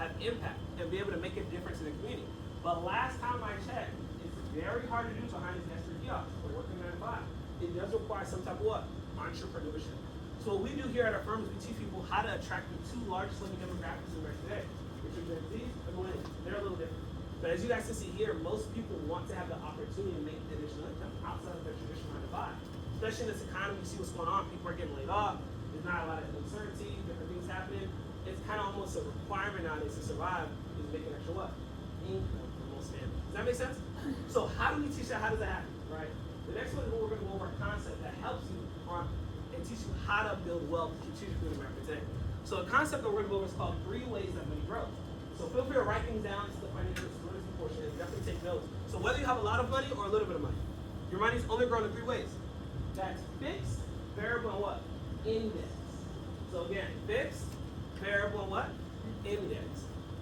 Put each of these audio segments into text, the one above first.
have impact, and be able to make a difference in the community. But last time I checked, it's very hard to do behind these extra kiosks or working 9 to 5. It does require some type of what? Entrepreneurship. So what we do here at our firm is we teach people how to attract the two largest living demographics in America today, which are Gen Z and millennials. They're a little different. But as you guys can see here, most people want to have the opportunity to make additional income outside of their traditional 9 to 5. Especially in this economy, you see what's going on. People are getting laid off. There's not a lot of uncertainty, different things happening. It's kind of almost a requirement nowadays to survive is making extra what? Income for most families. Does that make sense? So how do we teach that? How does that happen, right? The next one is we're going to go over a concept that helps you and teach you how to build wealth strategically in America today. So the concept that we're going to go over is called 3 ways that money grows. So feel free to write things down. It's the financial literacy portion. And definitely take notes. So whether you have a lot of money or a little bit of money, your money's only growing in 3 ways. That's fixed, variable, and what? Index. So again, fixed, variable, and what? Index.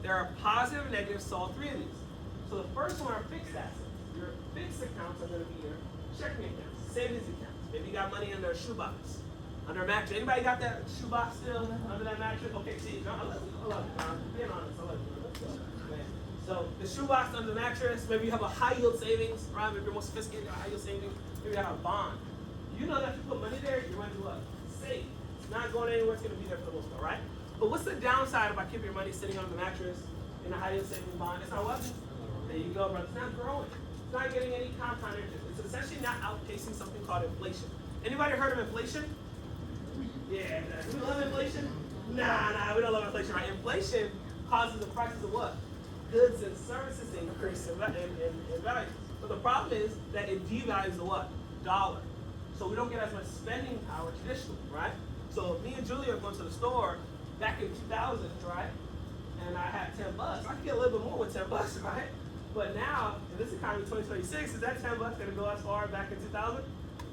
There are positive and negatives to all 3 of these. So the first one are fixed assets. Your fixed accounts are going to be your checking accounts, savings accounts. Maybe you got money in their shoebox, under a mattress. Anybody got that shoebox still under that mattress? Okay, see, no, I love it. Being honest, I love it. So the shoebox under the mattress. Maybe you have a high yield savings, right? Maybe you're more sophisticated, high yield savings. Maybe you have a bond. You know that if you put money there, your money's what? Safe. It's not going anywhere. It's going to be there for the most part, right? But what's the downside about keeping your money sitting under the mattress in a high yield savings bond? It's not what? There you go, brother. It's not growing. It's not getting any compound interest. It's essentially not outpacing something called inflation. Anybody heard of inflation? Yeah, do we love inflation? Nah, we don't love inflation, right? Inflation causes the prices of what? Goods and services to increase in value. But the problem is that it devalues the what? Dollar. So we don't get as much spending power traditionally, right? So if me and Julia are going to the store back in 2000, right? And I had $10, I could get a little bit more with $10, right? But now, in this economy, 2026, is that $10 going to go as far back in 2000?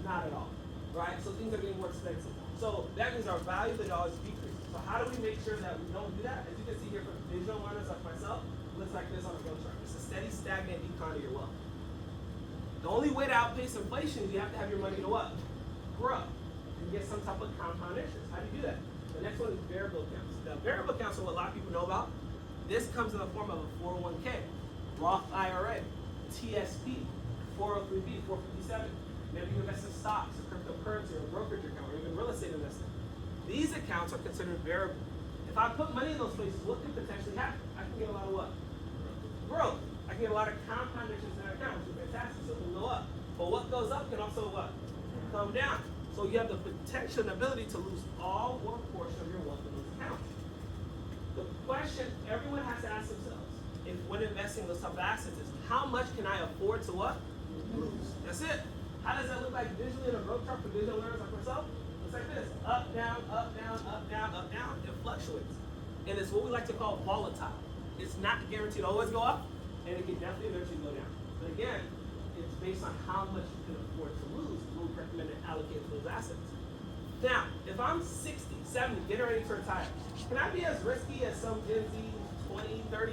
Not at all, right? So things are getting more expensive. So that means our value of the dollar is decreasing. So how do we make sure that we don't do that? As you can see here from visual learners like myself, it looks like this on a growth chart. It's a steady, stagnant decline of your wealth. The only way to outpace inflation is you have to have your money to what? Grow. And get some type of compound interest. How do you do that? The next one is variable accounts. Now, variable accounts are what a lot of people know about. This comes in the form of a 401k, Roth IRA, TSP, 403b, 457. Maybe you invest in stocks, or cryptocurrency, or a brokerage account, or even real estate investing. These accounts are considered variable. If I put money in those places, what can potentially happen? I can get a lot of what? Growth. I can get a lot of compound interest in that account, which is fantastic, so it can go up. But what goes up can also what? Come down. So you have the potential and ability to lose all or a portion of your wealth in those accounts. The question everyone has to ask themselves, if when investing in those type of assets, is how much can I afford to what? Lose. That's it. How does that look like visually in a growth chart for visual learners like myself? Looks like this. Up, down, up, down, up, down, up, down. It fluctuates. And it's what we like to call volatile. It's not guaranteed to always go up, and it can definitely eventually go down. But again, it's based on how much you can afford to lose. We would recommend to allocate to those assets. Now, if I'm 60, 70, getting ready to retire, can I be as risky as some Gen Z 20, 30?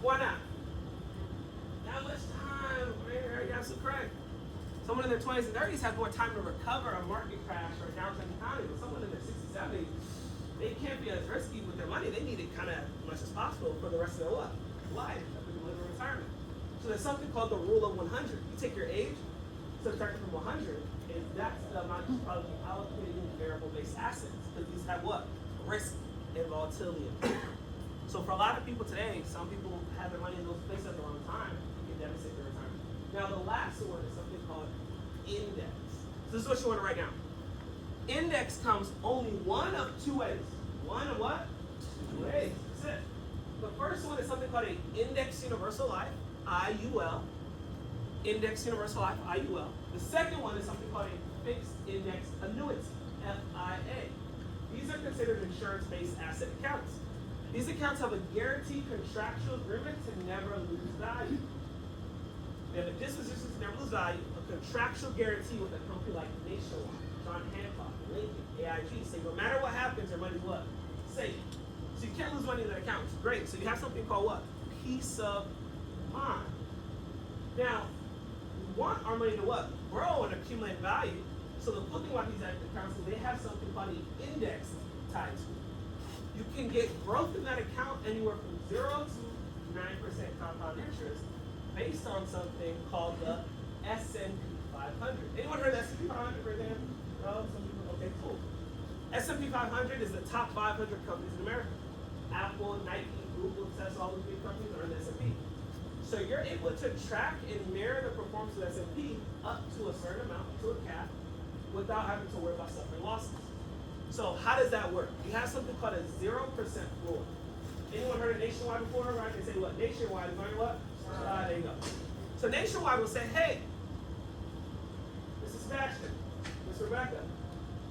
Why not? Not much time. You're absolutely correct. Someone in their 20s and 30s has more time to recover a market crash or a downturn economy. But someone in their 60s, 70s, they can't be as risky with their money. They need it kind of as much as possible for the rest of their life that we can live in retirement. So there's something called the rule of 100. You take your age, subtract it from 100, and that's the amount you probably be allocating in variable-based assets. Because these have what? Risk and volatility. So for a lot of people today, some people have their money in those places at the wrong time and can devastate their retirement. Now the last one is something called index. So this is what you want to write down. Index comes only one of 2 ways. One of what? 2 ways. That's it. The first one is something called an Index Universal Life, IUL. Index Universal Life, IUL. The second one is something called a Fixed Index Annuity, FIA. These are considered insurance-based asset accounts. These accounts have a guaranteed contractual agreement to never lose value. They have a disposition to never lose value, a contractual guarantee with a company like Nationwide, John Hancock, Lincoln, AIG, say no matter what happens, your money's what? Safe. So you can't lose money in that account, which is great. So you have something called what? Peace of mind. Now, we want our money to what? Grow and accumulate value. So the cool thing about these accounts is they have something called the index tied to it. you can get growth in that account anywhere from 0 to 9% compound interest based on something called the S&P 500. Anyone heard of S&P 500 for example? No? Some people? Okay, cool. S&P 500 is the top 500 companies in America. Apple, Nike, Google, Tesla, all those big companies are in the S&P. So you're able to track and mirror the performance of the S&P up to a certain amount, to a cap, without having to worry about suffering losses. So how does that work? You have something called a 0% floor. Anyone heard of Nationwide before? Right? They say what? Nationwide is going what? There you go. So Nationwide will say, hey, Mr. Sebastian, Miss Rebecca,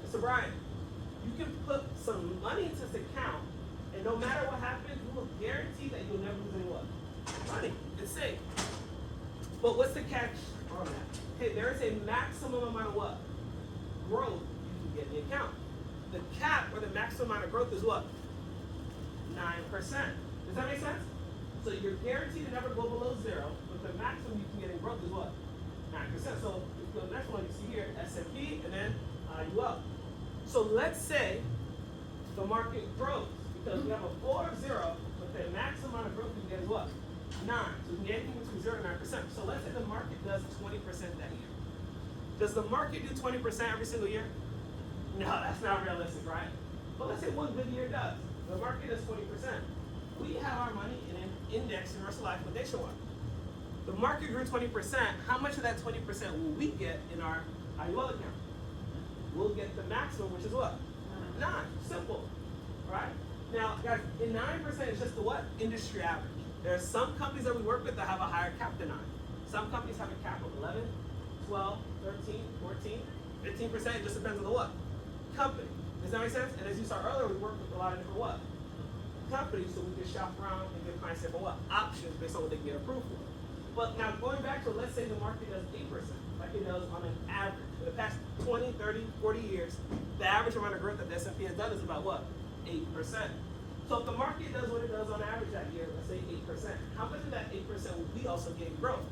Mr. Brian, you can put some money into this account, and no matter what happens, we will guarantee that you'll never lose any what? Money. It's safe. But what's the catch on that? Okay, there is a maximum amount of what? Growth you can get in the account. The cap or the maximum amount of growth is what? 9%. Does that make sense? So you're guaranteed to never go below 0, but the maximum you can get in growth is what? 9%. So the next one you see here, S&P, and then IUL. So let's say the market grows because we have a floor of 0, but the maximum amount of growth you can get is what? 9. So we can get anything between 0 and 9%. So let's say the market does 20% that year. Does the market do 20% every single year? No, that's not realistic, right? But let's say one good year does. The market is 20%. We have our money in an index universal life with Nationwide. The market grew 20%. How much of that 20% will we get in our IUL account? We'll get the maximum, which is what? 9. Simple, right? Now, guys, in 9% is just the what? Industry average. There are some companies that we work with that have a higher cap than 9. Some companies have a cap of 11, 12, 13, 14, 15%. It just depends on the what? Company. Does that make sense? And as you saw earlier, we work with a lot of different what? Companies, so we can shop around and give clients different what? Options based on what they can get approved for. But now going back to, let's say the market does 8%, like it does on an average. For the past 20, 30, 40 years, the average amount of growth that the S&P has done is about what? 8%. So if the market does what it does on average that year, let's say 8%, how much of that 8% will we also get in growth?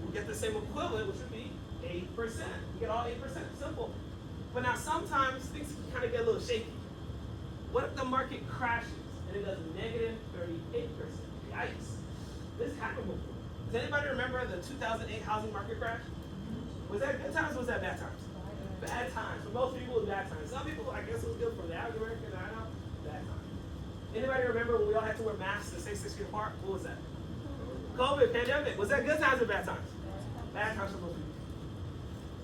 We get the same equivalent, which would be 8%. We get all 8%, simple. But now sometimes things can kind of get a little shaky. What if the market crashes and it does negative 38%? Yikes. This happened before. Does anybody remember the 2008 housing market crash? Was that good times or was that bad times? Bad times. For most people, it was bad times. Some people, I guess it was good for the average American. I don't know. Bad times. Anybody remember when we all had to wear masks to stay 6 feet apart? What was that? COVID, pandemic. Was that good times or bad times? Bad times for most people.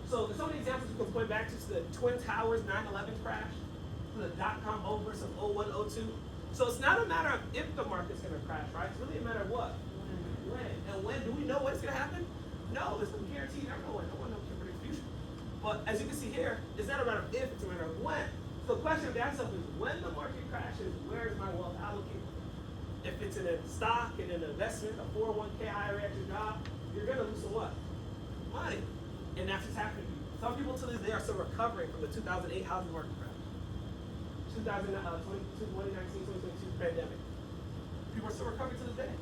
So there's so many examples we can point back to the Twin Towers 9/11 crash, to the dot-com bubble burst of 01, 02. So it's not a matter of if the market's going to crash, right? It's really a matter of what? When. And when? Do we know when it's going to happen? No, there's no guarantee. You never know when. No one can predict the future. But as you can see here, it's not a matter of if, it's a matter of when. So the question to ask yourself is, when the market crashes, where is my wealth allocated? If it's in a stock, in an investment, a 401k IRA at your job, you're going to lose some what? Money. And that's what's happening to you. Some people to this day are still recovering from the 2008 housing market crash. 2019, 2022 pandemic. People are still recovering to this day.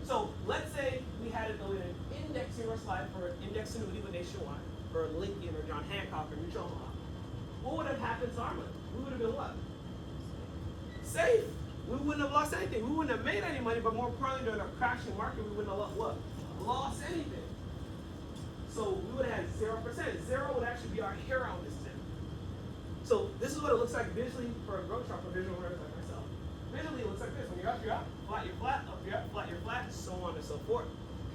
So let's say we had it go in an index universal life or an index annuity with Nationwide, or Lincoln or John Hancock or Mutual Home. What would have happened to our money? We would have been what? Safe. We wouldn't have lost anything. We wouldn't have made any money, but more importantly, during a crashing market, we wouldn't have lost what? Lost anything. So we would have had 0%. 0 would actually be our hero in this example. So this is what it looks like visually for a growth chart for visual learners like myself. Visually, it looks like this. When you're up, flat, you're flat, up, you're up, flat, you're flat, so on and so forth.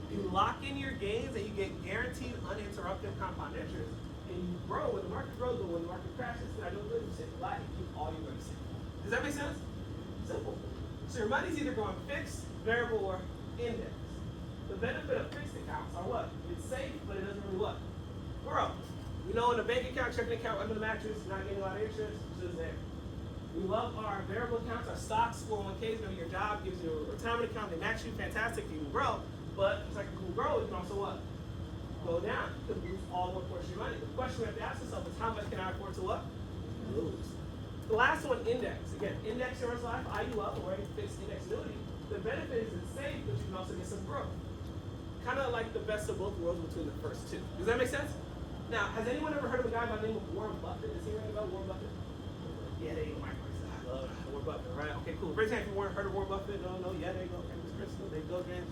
You lock in your gains and you get guaranteed uninterrupted compound interest, and you grow when the market grows, but when the market crashes, I don't really say flat, you keep all your money safe. Does that make sense? Simple. So your money's either going fixed, variable, or index. The benefit of fixed accounts are what? It's safe, but it doesn't really what? Grow. You know, in a bank account, checking account under the mattress, not getting a lot of interest, it's just there. We love our variable accounts, our stocks, 401ks, maybe your job gives you a retirement account, they match you, fantastic, you can grow. But it's like you can grow, you can also what? Go down. You can lose all one portion of your money. The question we have to ask ourselves is how much can I afford to what? Lose. The last one, index. Again, index universal life, IUL, or a fixed index annuity. The benefit is it's safe, but you can also get some growth. Kind of like the best of both worlds between the first two. Does that make sense? Now, has anyone ever heard of a guy by the name of Warren Buffett? Is he ring about Warren Buffett? Yeah, there you go, Mike. love Warren Buffett, right? Okay, cool. Raise your hand if you weren't heard of Warren Buffett. No, yeah, there you go. Okay, Miss Crystal, there you go, Jen.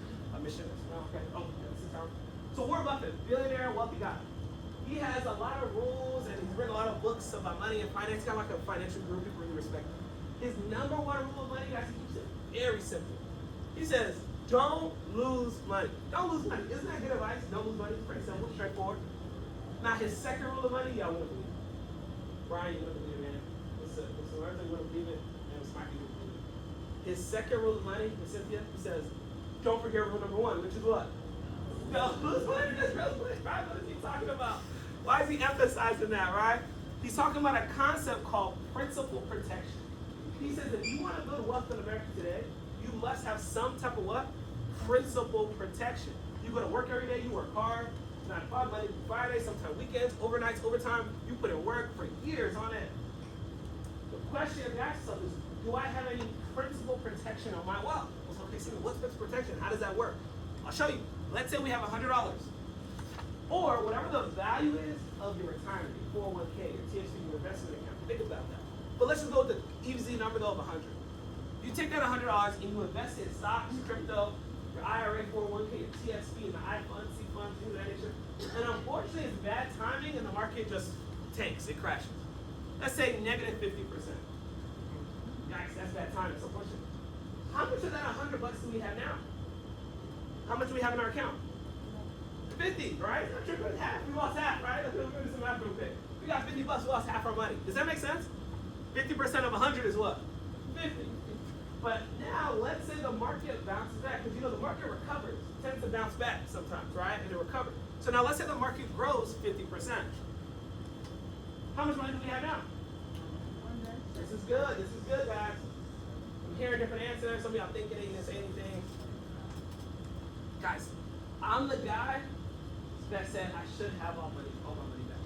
Mission. Okay. Oh, yeah, this is how. So Warren Buffett, billionaire, wealthy guy. He has a lot of rules and he's written a lot of books about money and finance. He's got like a financial group people really respect. His number one rule of money, guys, he keeps it very simple. He says, don't lose money. Don't lose money. Isn't that good advice? Don't lose money. It's pretty simple, straightforward. Now his second rule of money, y'all wouldn't believe it. Brian, you wouldn't believe it, man. Listen, you wouldn't believe it, and Smokey wouldn't believe it. His second rule of money, with Cynthia, he says, don't forget rule number one, which is what? Don't lose money. That's real quick, right? What is he talking about? Why is he emphasizing that, right? He's talking about a concept called principal protection. He says if you want to build wealth in America today, you must have some type of what? Principal protection. You go to work every day, you work hard, 9 to 5, Monday through Friday, sometimes weekends, overnights, overtime. You put in work for years on end. The question you ask yourself is, do I have any principal protection on my wealth? Okay, Simi, what's principal protection? How does that work? I'll show you. Let's say we have $100. Or whatever the value is of your retirement, your 401k, your TSP, your investment account. Think about that. But let's just go with the easy number though of 100. You take that $100 and you invest it in stocks, crypto, your IRA, 401k, your TSP, and the I fund, C fund, things of that nature. And unfortunately, it's bad timing and the market just tanks, it crashes. Let's say negative 50%. Guys, that's bad timing. So question: how much of that $100 do we have now? How much do we have in our account? 50, right? Not sure, but half. We lost half, right? Let's do some math real quick. We got $50, we lost half our money. Does that make sense? 50% of 100 is what? 50. But now, let's say the market bounces back, because you know the market recovers, tends to bounce back sometimes, right? And it recovers. So now let's say the market grows 50%. How much money do we have now? This is good, guys. I'm hearing different answers. Some of y'all thinking they didn't say anything. Guys, I'm the guy that said I should have all my money back.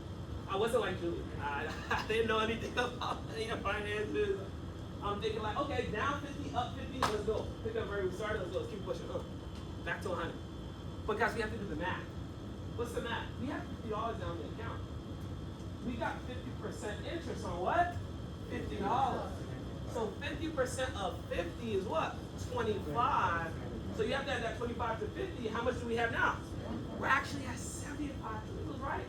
I wasn't like Julie. I didn't know anything about money and finances. I'm thinking like, okay, down 50, up 50, let's go. Pick up where we started, let's go. Let's keep pushing up. Back to 100. But guys, we have to do the math. What's the math? We have $50 down the account. We got 50% interest on what? $50. So 50% of 50 is what? 25. So you have to add that 25 to 50. How much do we have now? We're actually at 75. It was right.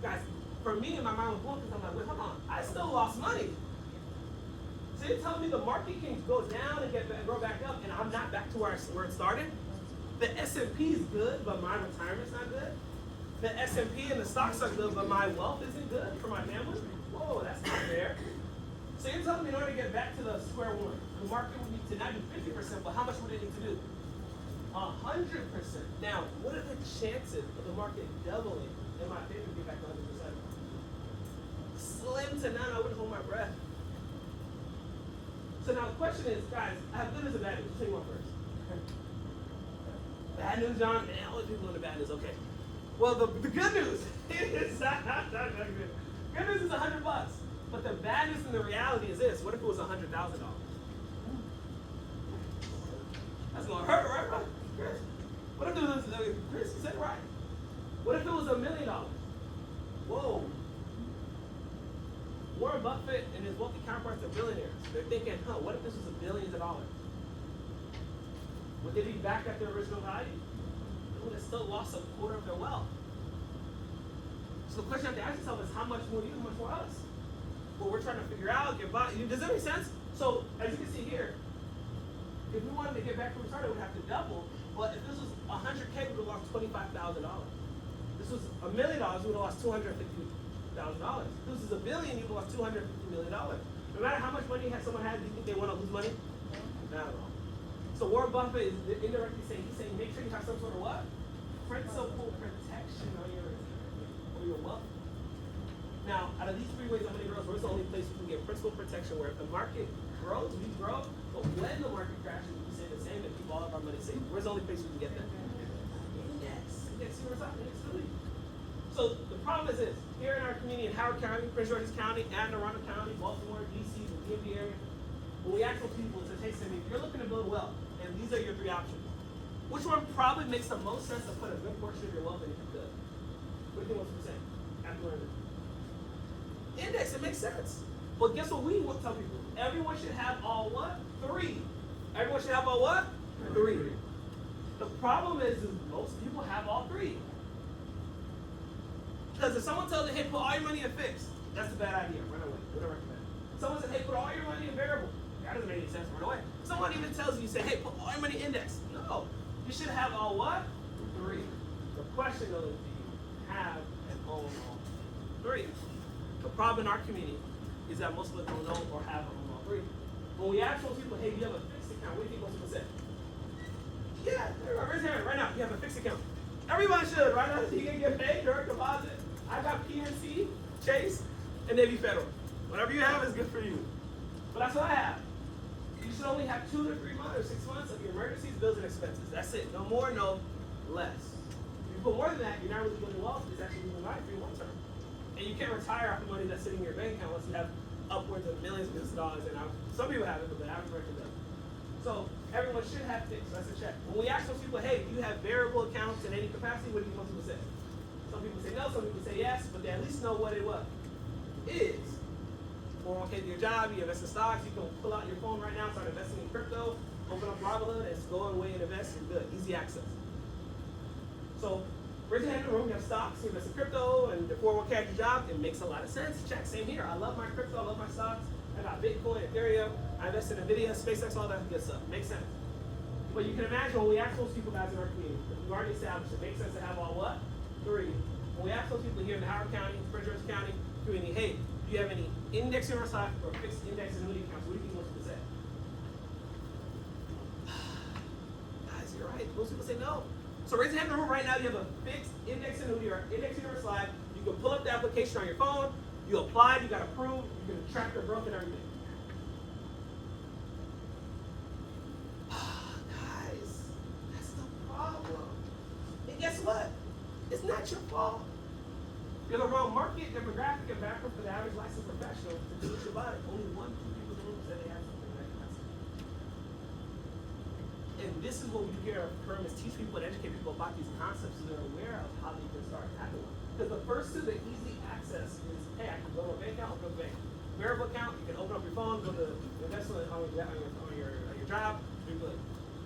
Guys, for me, my mind was blown because I'm like, wait, hold on. I still lost money. So you're telling me the market can go down and grow back up, and I'm not back to where it started? The S&P is good, but my retirement's not good? The S&P and the stocks are good, but my wealth isn't good for my family? Whoa, that's not fair. So you're telling me in order to get back to the square one, the market would need to not do 50%, but how much would it need to do? 100%. Now, what are the chances of the market doubling in my favor to get back to 100%? Slim to none. I wouldn't hold my breath. So now the question is, guys, I have good news and bad news. I'll tell you one first. Bad news, John? Man, all the people in the bad news. Okay. Well, the good news is good news is $100. But the bad news and the reality is this: what if it was $100,000? That's gonna hurt, right, bro? Chris? What if it was Chris? You said it right. What if it was $1 million? Whoa. Warren Buffett and his wealthy counterparts are billionaires. They're thinking, what if this was billions of dollars? Would they be back at their original value? They would have still lost a quarter of their wealth. So the question you have to ask yourself is, how much more you, how much more us? What we're trying to figure out, does that make sense? So, as you can see here, if we wanted to get back to where we started, we'd have to double. But if this was 100K, we would have lost $25,000. This was $1 million, we would have lost $250,000. If this is $1 billion, you would have lost $250 million. No matter how much money someone has, do you think they want to lose money? Not at all. So Warren Buffett is indirectly saying, make sure you have some sort of what? Principal protection on your wealth. Now, out of these 3 ways that money grows, where's the only place we can get principal protection? Where if the market grows, we grow, but when the market crashes, we say the same and keep all of our money safe. Where's the only place we can get that? Index. Index, see what's happening? So the problem is this: here in our community in Howard County, Prince George's County, Anne Arundel County, Baltimore, DC, the DMV area, when we ask people to hey, Simi, if you're looking to build wealth, and these are your 3 options, which one probably makes the most sense to put a good portion of your wealth in if you could? What do you think most people say? After learning. Index, it makes sense. But guess what we tell people? Everyone should have all what? 3. Everyone should have all what? 3. The problem is most people have all 3. Because if someone tells you, hey, put all your money in fixed, that's a bad idea. Run away. We don't recommend it. Someone says, hey, put all your money in variable. That doesn't make any sense. Run away. Someone even tells you, say, hey, put all your money in index. No. You should have all what? 3. The question though is, do you have and own all 3? The problem in our community is that most of us don't know or have all 3. When we ask most people, hey, do you have a fixed account? What do you think most people say? Yeah, raise your hand right now. You have a fixed account. Everyone should, right now. You can get paid, direct deposit. I got PNC, Chase, and Navy Federal. Whatever you have is good for you. But that's what I have. You should only have 2 to 3 months or 6 months of your emergencies, bills, and expenses. That's it. No more, no less. If you put more than that, you're not really building wealth. It's actually moving life for you long term. And you can't retire off the money that's sitting in your bank account unless you have upwards of millions of dollars. And some people have it, but the average person doesn't. So everyone should have fixed. That's a check. When we ask those people, hey, do you have variable accounts in any capacity? What do most people say? Some people say no, some people say yes, but they at least know what it is. 401k to your job, you invest in stocks, you can pull out your phone right now, start investing in crypto, open up Robinhood, and go away and invest, you're good, easy access. So, raise your hand in the room, you have stocks, you invest in crypto, and the 401k at your job, it makes a lot of sense. Check, same here, I love my crypto, I love my stocks, I got Bitcoin, Ethereum, I invest in Nvidia, SpaceX, all that good stuff, makes sense. But you can imagine when we ask those people guys in our community, we've already established it makes sense to have all what? 3. When we ask those people here in Howard County, Prince George County community, hey, do you have any index in our side or fixed index annuity accounts? What do you think most people say? Guys, you're right. Most people say no. So raise your hand in the room right now. You have a fixed index annuity or index in your slide. You can pull up the application on your phone. You applied. You got approved. You can track the growth and everything. Guys, that's the problem. And guess what? It's not your fault. You're the wrong market, demographic, and background for the average licensed professional to do what you about it. Only 1, 2 people in the room said they have something like that. And this is what we hear of firm is teach people and educate people about these concepts so they're aware of how they can start tackling them. Because the first 2, the easy access is, hey, I can go to a bank account, open a bank. Variable account, you can open up your phone, go to investment on your job, you're good.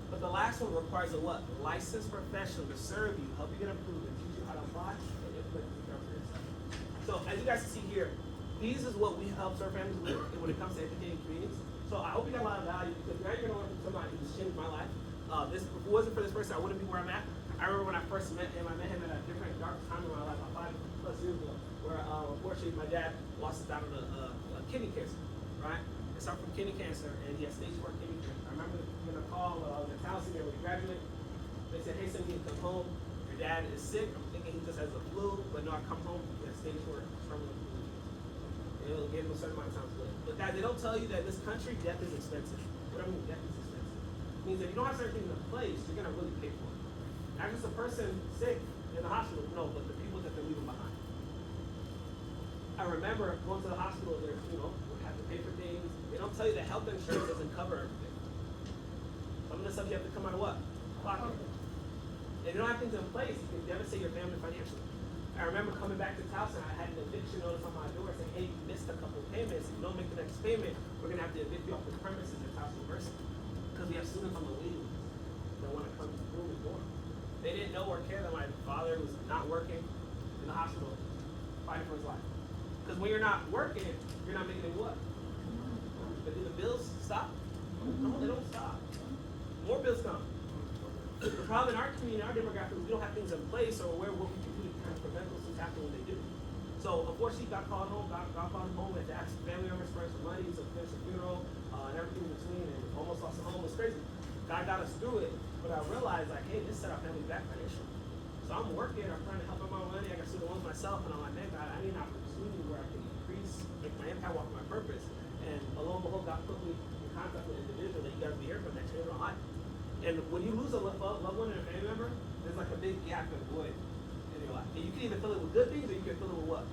But the last one requires a what? Licensed professional to serve you, help you get approved, and teach you how to apply and implement these accounts for yourself. So as you guys can see here, these is what we help serve families with when it comes to educating communities. So I hope you got a lot of value because now you're gonna learn from somebody who's changed my life. If it wasn't for this person, I wouldn't be where I'm at. I remember when I first met him, I met him at a different dark time in my life, about 5+ years ago, where unfortunately my dad lost his battle to kidney cancer, right? It started from kidney cancer and he had stage 4 kidney cancer. I remember getting a call when I was in Towson there when he graduated. They said, hey, Simi, come home. Your dad is sick. I'm thinking he just has the flu, but no, I come home. He has stage 4 terminal flu. It'll give him a certain amount of time to live. But guys, they don't tell you that in this country, death is expensive. What I mean, death is expensive. It means that if you don't have certain things in place, you're gonna really pay for it. Not just a person sick in the hospital, no, but the people that they're leaving behind. I remember going to the hospital, we have to pay for things. They don't tell you that health insurance doesn't cover everything. Some of the stuff you have to come out of what? Pocket. And you don't have things in place, you can devastate your family financially. I remember coming back to Towson, I had an eviction notice on my door saying, hey, you missed a couple of payments. If you don't make the next payment, we're going to have to evict you off the premises at Towson University. Because we have students on the waiting list that want to come through the door. They didn't know or care that my father was not working in the hospital, fighting for his life. Because when you're not working, you're not making any what? But do the bills stop? No, they don't stop. More bills come. The problem in our community, our demographic, is we don't have things in place or aware of what we can do to kind of prevent those things happening when they do. So unfortunately, got called home, got called home, had to ask family members for some money to finish the funeral, and everything in between, and almost lost the home. It was crazy. God got us through it, but I realized like, hey, this set our family back financially. So I'm working, I'm trying to help out my money, I got student loans myself, and I'm like, man, God, I need an opportunity where I can increase, make my impact, walk my purpose. And lo and behold, God put me in contact with an individual that you guys will be hearing from that changed my life. And when you lose a loved one and a family member, there's like a big gap and void in your life. And you can either fill it with good things or you can fill it with what?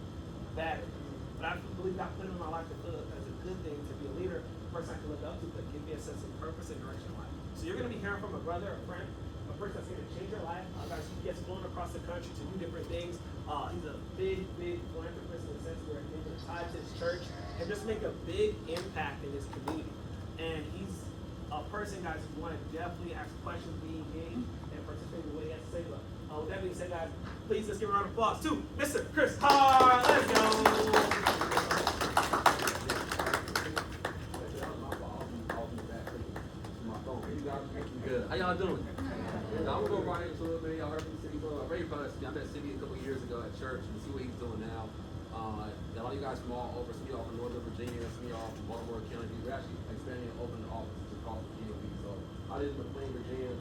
Bad things. But I believe God put it in my life to fill it as a good thing, to be a leader, a person I can look up to, but give me a sense of purpose and direction in life. So you're going to be hearing from a brother, a friend, a person that's going to change your life. Guys, he gets flown across the country to do different things. He's a big philanthropist in the sense where they can tie to his church and just make a big impact in his community. And he's a person, guys, who want to definitely ask questions, be engaged, and participate in what he has to say. But with that being said, guys, please let's give a round of applause to Mr. Chris Hart. Let's go. Good. How y'all doing? I'm gonna go right into it, man. Y'all heard from Simi. I'm very proud of Simi. I met Simi a couple years ago at church and see what he's doing now. Got all you guys from all over. Some of y'all from Northern Virginia, some of y'all from Baltimore County. We're actually expanding and opening offices across the DMV. So I live in McLean, Virginia,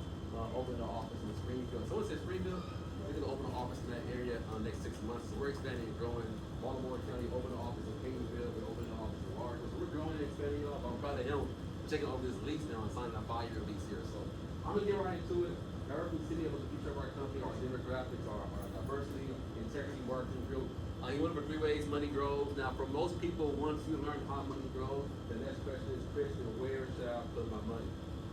opening the office in Springfield. Someone said Springfield. We're gonna open an office in that area next 6 months. So we're expanding and growing. Baltimore County, opening an office in Haydenville. We're opening an office in Largo. So we're growing and expanding, y'all. But I'm proud of him. We're taking over this lease now and signing a 5-year lease here. So I'm gonna get right into it. Urban City of the future of our company, our demographics, our diversity, integrity, marketing group. You went over 3 ways money grows. Now, for most people, once you learn how money grows, the next question is, Christian, where should I put my money?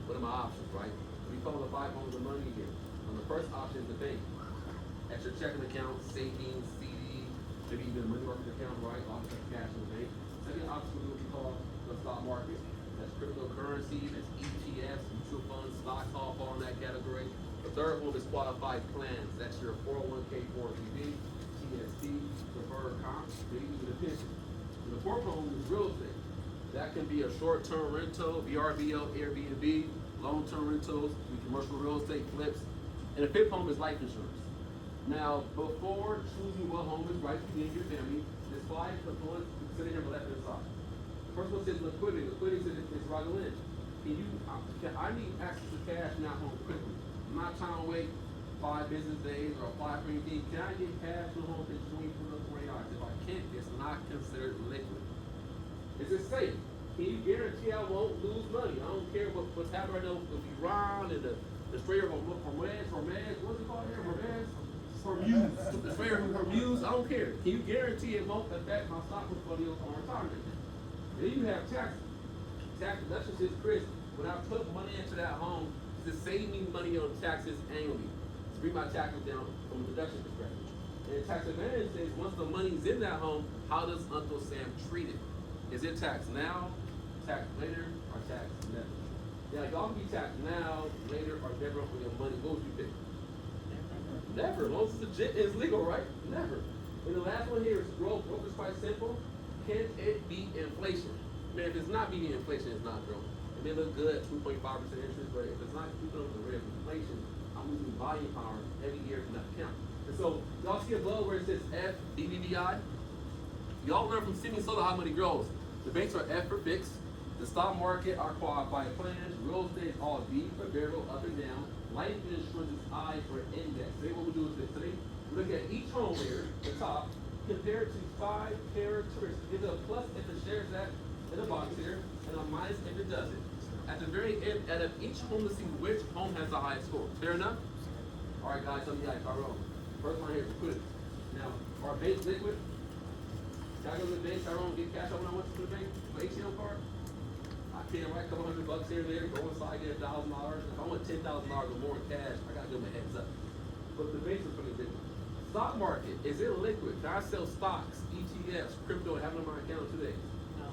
What are my options, right? We call the 5 homes of money here. The first option is the bank. At your checking account, savings, CD, maybe even a money market account, right? Lots of cash in the bank. Second option is what we call the stock market. That's cryptocurrency, that's ETFs, mutual funds, stocks, all fall in that category. The third one is qualified plans. That's your 401k, 403b, TSP, deferred comp, maybe even a pension. And the fourth home is real estate. That can be a short-term rental, VRBO, Airbnb, long-term rentals, commercial real estate flips. And the fifth home is life insurance. Now, before choosing what home is right for you and your family, there's 5 components sitting here on the left-hand side. The first one says liquidity. Liquidity says it's right in. I need access to cash now home quickly. I'm not trying to wait 5 business days or apply for anything. Can I get cash from home in 24 to 40 hours? If I can't, it's not considered liquid. Is it safe? Can you guarantee I won't lose money? I don't care what's happening right now with Iran and the Strait of Hormuz, what's it called here? Hormuz. The Strait of Hormuz, I don't care. Can you guarantee it won't affect my stock portfolio on retirement? Then you have taxes. Tax deduction says, Chris, when I put money into that home, does it save me money on taxes annually? To bring my taxes down from a deduction perspective. And tax advantage says, once the money's in that home, how does Uncle Sam treat it? Is it taxed now, taxed later, or taxed never? Yeah, y'all can be taxed now, later, or never on your money. What would you pick? Never. As long as it's legit, it's legal, right? Never. And the last one here is growth. Growth is quite simple. Can it beat inflation? Man, if it's not beating inflation, it's not growth. It may look good at 2.5% interest, but if it's not keeping up with the rate of inflation, I'm losing buying power every year from that account. And so, y'all see above where it says FBBBI? Y'all learn from Simi Solar how money grows. The banks are F for fixed. The stock market are qualified plans. Real estate is all B for barrel, up and down. Life insurance is I for index. Today what we do is this. Today we look at each home here, the top, compared to 5 characteristics. There's a plus if it shares that in the box here, and a minus if it doesn't. At the very end, out of each home, to see which home has the highest score. Fair enough? All right, guys, some of you guys are wrong. First one here is liquidity. Now, are banks liquid? Can I go to the bank, Tyrone, get cash out when I went to the bank? My ATM card? I can write a couple $100 here and there, go inside, get $1,000. If I want $10,000 or more in cash, I gotta give them a heads up. But the banks are pretty liquid. Stock market, is it liquid? Can I sell stocks, ETFs, crypto, and have them on my account today? No.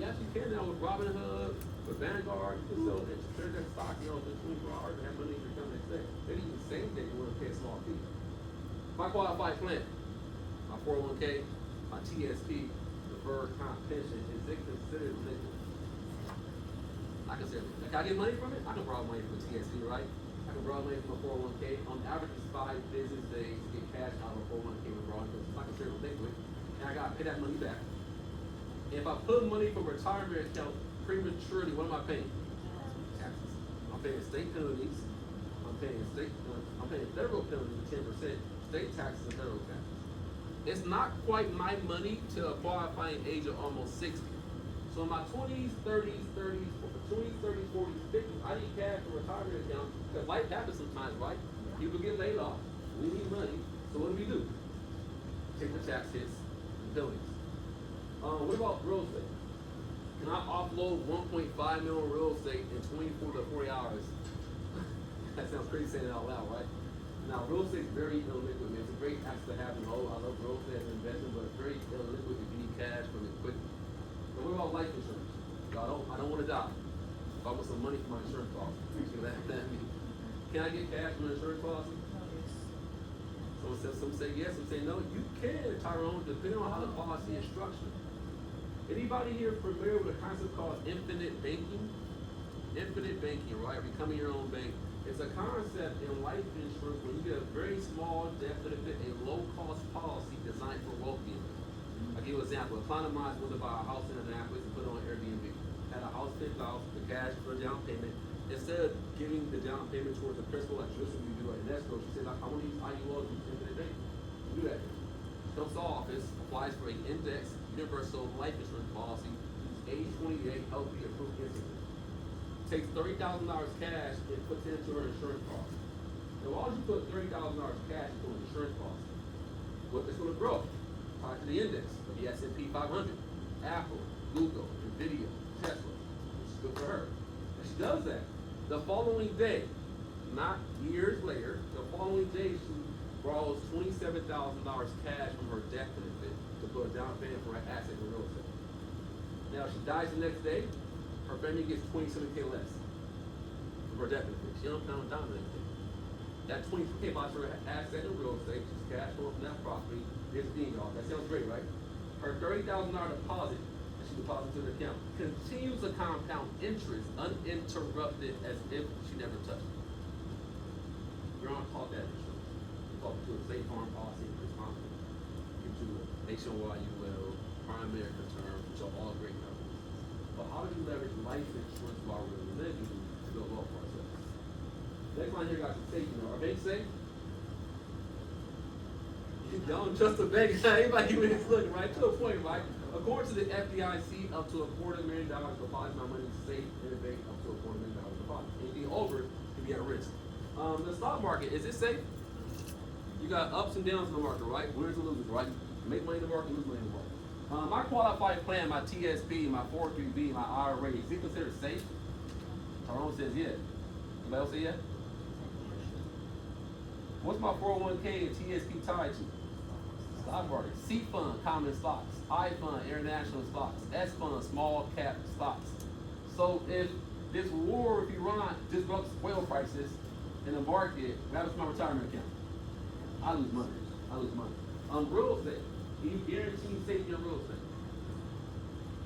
Yes, you can now with Robinhood, with Vanguard, you can sell it, share that stock, within 24 hours and have money in your account next day. Then even the same day you want to pay a small fee. My qualified plan, my 401k, my TSP, deferred comp pension, is it considered liquid? I consider it. Can I get money from it? I can borrow money from a TSP, right? I can borrow money from a 401k. On average, it's 5 business days to get cash out of a 401k with borrowing because it's not considered liquid. And I gotta pay that money back. If I put money from a retirement account prematurely, what am I paying? Taxes. I'm paying state penalties. I'm paying federal penalties of 10%, state taxes and federal taxes. It's not quite my money to a qualifying age of almost 60. So in my 20s, 30s, 40s, 50s, I need cash for a retirement account because life happens sometimes, right? People get laid off. We need money. So what do? Take the tax hits and penalties. What about real estate? Can I offload 1.5 million real estate in 24 to 40 hours? That sounds crazy saying it out loud, right? Now, real estate is very illiquid, man. It's a great asset to have in whole. I love real estate as an investment, but it's very illiquid if you need cash from it quickly. But what about life insurance? I don't want to die. If I want some money for my insurance policy, can I get cash from an insurance policy? Some say yes, some say no. You can, Tyrone, depending on how the policy is structured. Anybody here familiar with a concept called infinite banking? Infinite banking, right? Becoming your own bank. It's a concept in life insurance where you get a very small death benefit, a low-cost policy designed for wealthy individuals. I'll give you an example. A client of mine wanted to buy a house in Annapolis and put it on Airbnb. Had a house picked out, the cash for a down payment. Instead of giving the down payment towards the principal like traditionally we do at an escrow, she said, I want to use IULs, use infinite banking. Do that. Comes to office, applies for an index universal life insurance policy, age 28, healthy, approved instantly. Takes $30,000 cash and puts it into her insurance policy. Now, why would you put $30,000 cash into an insurance policy? Well, it's going to grow. Tied to the index of the S&P 500, Apple, Google, Nvidia, Tesla, which is good for her. And she does that. The following day, not years later, the following day she borrows $27,000 cash from her death benefit to put a down payment for her asset in real estate. Now, she dies the next day, her family gets $27K less from her death benefit. She don't plan on dying the next day. That $22K buys her asset in real estate, she's cash flowing from that property. Here's the thing, y'all. That sounds great, right? Her $30,000 deposit that she deposits into the account continues to compound interest uninterrupted as if she never touched it. We're on call that insurance. We call it to a safe farm policy and responsible. Get you a nationwide UL, primary term, which are all great numbers. But how do you leverage life insurance while we're living to build wealth for ourselves? Next line here, guys, is safety. Are banks safe? You don't trust a bank. Everybody even is looking right to a point, right? According to the FDIC, up to $250,000 deposit, my money is safe in a bank up to $250,000 deposit. Anything over can be at risk. The stock market, is it safe? You got ups and downs in the market, right? Winners and losers, right? Make money in the market, lose money in the market. My qualified plan, my TSP, my 403B, my IRA, is it considered safe? Tyrone says yeah. Anybody else say yeah? What's my 401k and TSP tied to? Stock market. C fund, common stocks. I fund, international stocks. S fund, small cap stocks. So if this war with Iran disrupts oil prices in the market, what happens to my retirement account? I lose money. Real estate. Can you guarantee safety in real estate?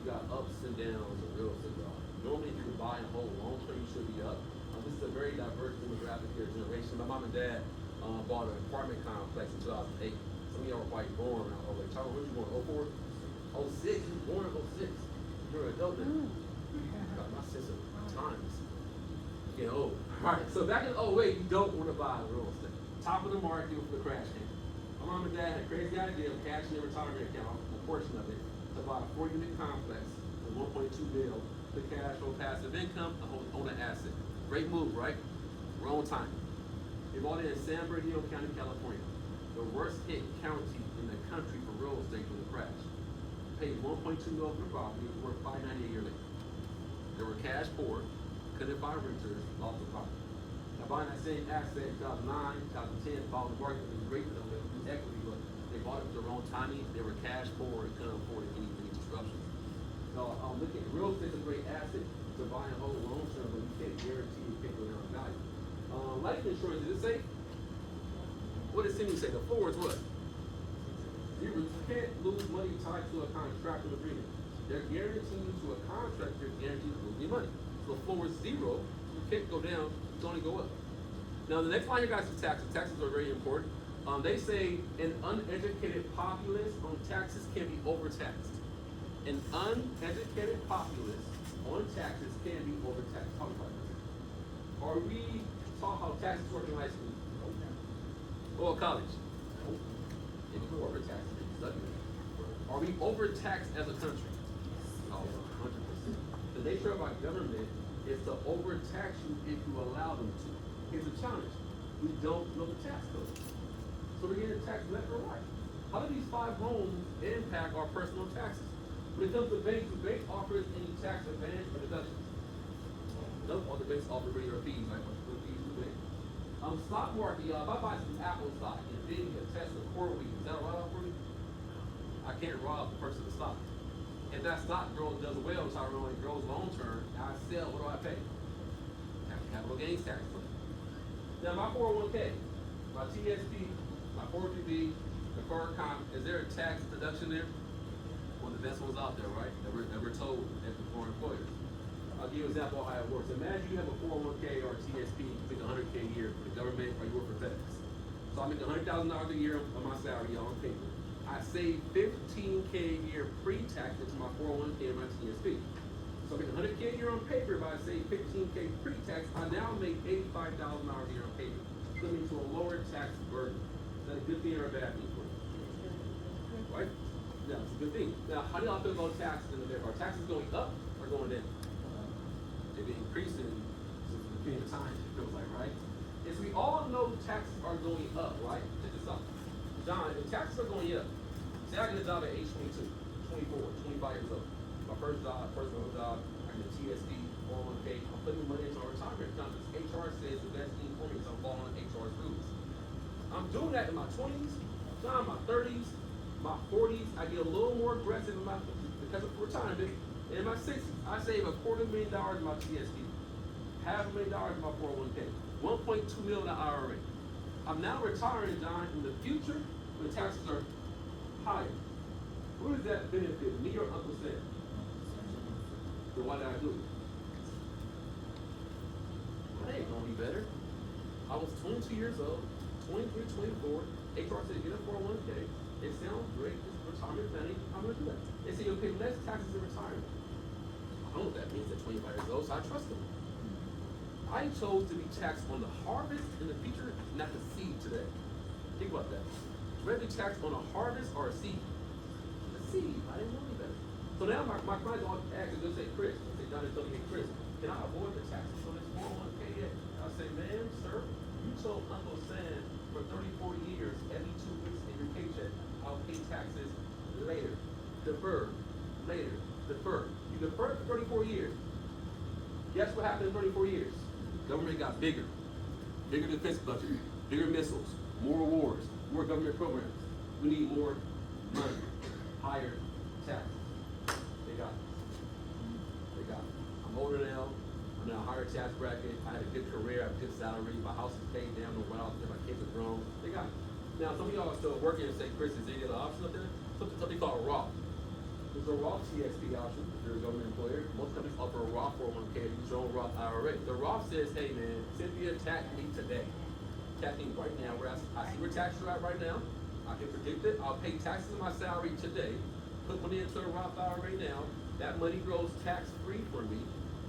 You got ups and downs in real estate, y'all. Normally, if you can buy and hold long term, you should be up. This is a very diverse demographic here, generation. My mom and dad bought an apartment complex in 2008. Some of y'all were quite born. I was like, Charles, when you born? 04? 06? You were born in 06. You're an adult now. God, my sense of times. Getting old. Alright, so back in 08, you don't want to buy real estate. Top of the market with the crash came. My mom and dad had a crazy idea of cashing their retirement account, a portion of it, to buy a 4-unit complex with 1.2 mil to cash flow passive income, own an asset. Great move, right? Wrong time. They bought it in San Bernardino County, California, the worst hit county in the country for real estate during the crash. Paid 1.2 mil for the property, it was worth $590 a year later. They were cash poor, couldn't buy renters, lost the property. Now buying that same asset in 2009, 2010, following the market, it was great for them, it was equity, but they bought it with the wrong timing, they were cash poor, and couldn't afford any disruptions. So look at real estate is a great asset to buy and hold long term, but you can't guarantee you can't go down in value. Life insurance, is it safe? What does Simi say? The floor is what? Zero. You can't lose money tied to a contractual agreement. They're guaranteeing you to a contract, they're guaranteed to lose your money. So the floor is zero, you can't go down, you can only go up. Now the next line here, guys, is taxes. Taxes are very important. They say an uneducated populace on taxes can be overtaxed. An uneducated populace on taxes can be overtaxed. Talk about this. Are we taught how taxes work in high school? Or college? If you overtaxed, if you study it. Are we overtaxed as a country? Oh, 100%. The nature of our government is to overtax you if you allow them to. Here's the challenge. We don't know the tax code. So we're getting taxed left or right. How do these 5 homes impact our personal taxes? When it comes to banks, do banks offer any tax advantage or deductions? No, all the banks offer regular fees, like what fees do they? Stock market, y'all, if I buy some Apple stock, Nvidia, Tesla, CoreWeave, is that a write-off for me? I can't write off the purchase of the stock. If that stock does well, Tyrone, and grows long term, I sell, what do I pay? Capital gains tax for it. Now my 401k, my TSP, my 403b, the deferred comp, is there a tax deduction there? One of the best ones out there, right? That we're told for employers. I'll give you an example of how it works. Imagine you have a 401k or a TSP, you make $100K a year for the government or you work for FedEx. So I make $100,000 a year on my salary on paper. I save $15K a year pre-tax into my 401k and my TSP. So I make $100K a year on paper, but I save $15K pre-tax, I now make $85,000 a year on paper. Put me to a lower tax burden. Is that a good thing or a bad thing for you? Right? Yeah, it's a good thing. Now, how do y'all feel about taxes in America? Are taxes going up or going down? They've been increasing since the beginning of time, it feels like, right? And so we all know taxes are going up, right? Check this out. John, if taxes are going up, say I get a job at age 22, 24, 25 years old. My first job, first real job, I get a TSD, 401k, I'm putting money into a retirement account because HR says the best thing for me, so I'm following HR's rules. I'm doing that in my 20s, John, my 30s, my 40s, I get a little more aggressive in my, because of retirement. In my 60s, I save $250,000 in my TSD, $500,000 in my 401k, $1.2 million in the IRA. I'm now retiring, John, in the future when taxes are higher. Who does that benefit, me or Uncle Sam? So why did I do it? Well, it ain't gonna be better. I was 22 years old, 23, 24. HR said, get a 401k. It sounds great, it's retirement planning. I'm gonna do that. They say you'll pay less taxes in retirement. I don't know what that means at 25 years old, so I trust them. I chose to be taxed on the harvest in the future, not the seed today. Think about that. Whether be taxed on a harvest or a seed. The seed, I didn't know any better. So now my clients all ask, they'll say, Chris, they say, John, they tell me, hey, Chris, can I avoid the taxes on this 401k yet? I say, man, sir, you told Uncle Sam for 30, 40 years, every 2 weeks in your paycheck, I'll pay taxes later. Defer, later, defer. You deferred for 34 years. Guess what happened in 34 years? Government got bigger defense budget, bigger missiles, more wars, more government programs. We need more money, higher taxes. They got it. I'm older now. I'm in a higher tax bracket. I had a good career. I have a good salary. My house is paid down. No rent off. My kids are grown. They got it. Now, some of y'all are still working and say, Chris, is there any other option up there? Something called a Roth. There's a Roth TSP option if you're a government employer. Most companies offer a Roth 401k to use your own Roth IRA. The Roth says, hey man, Cynthia, tax me today. Tax me right now. Where I see where taxes are at right now. I can predict it. I'll pay taxes on my salary today. Put money into a Roth IRA now. That money grows tax free for me.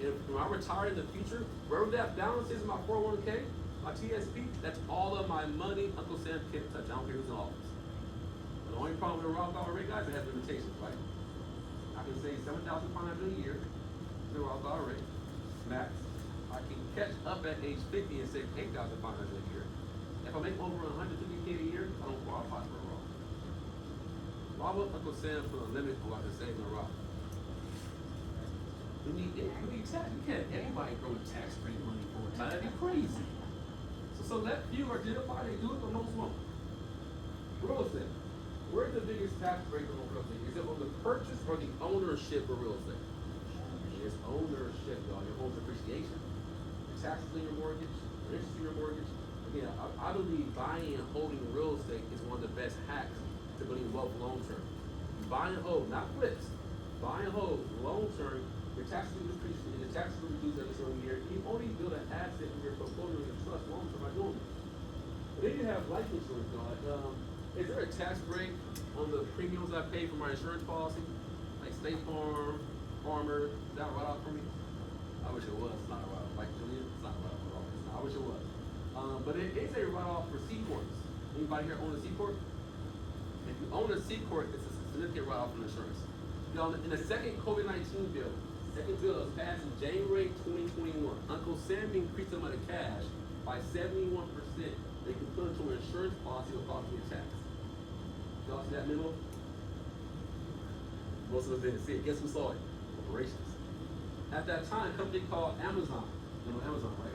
And when I retire in the future, wherever that balance is in my 401k, my TSP, that's all of my money Uncle Sam can't touch. I don't care who's in office. But the only problem with a Roth IRA, guys, it has limitations, right? I can save $7,500 a year in a Roth IRA, max. I can catch up at age 50 and save $8,500 a year. If I make over $150K a year, I don't qualify for a Roth. Why would Uncle Sam put a limit for what I can save in a Roth? We need tax. You can't everybody grow tax-free money for a time. That'd be crazy. So let few identify they do it, but most won't. Real estate. Where's the biggest tax break on real estate? Is it on the purchase or the ownership of real estate? It's ownership, y'all. Your home's appreciation. Your taxes on your mortgage, your interest on your mortgage. Again, I believe buying and holding real estate is one of the best hacks to building wealth long term. Buy and hold, not flips. Buy and hold long term. Your taxes will decrease, and your taxes will reduce every single year. You only build an asset in your portfolio and trust long term by doing it. But then you have life insurance, y'all. Is there a tax break on the premiums I pay for my insurance policy? Like State Farm, Farmer, is that a write-off for me? I wish it was. It's not a write-off. Like Julian, it's not a write-off. I wish it was. But it is a write-off for C-Corps. Anybody here own a C-Corp? If you own a C-Corp, it's a significant write-off from insurance. Y'all, in the second COVID-19 bill, second bill was passed in January 2021. Uncle Sam increased the amount of cash by 71%. They can put into an insurance policy without being taxed. Y'all see that memo? Most of us didn't see it. Guess who saw it? Corporations. At that time, a company called Amazon. You know Amazon, right?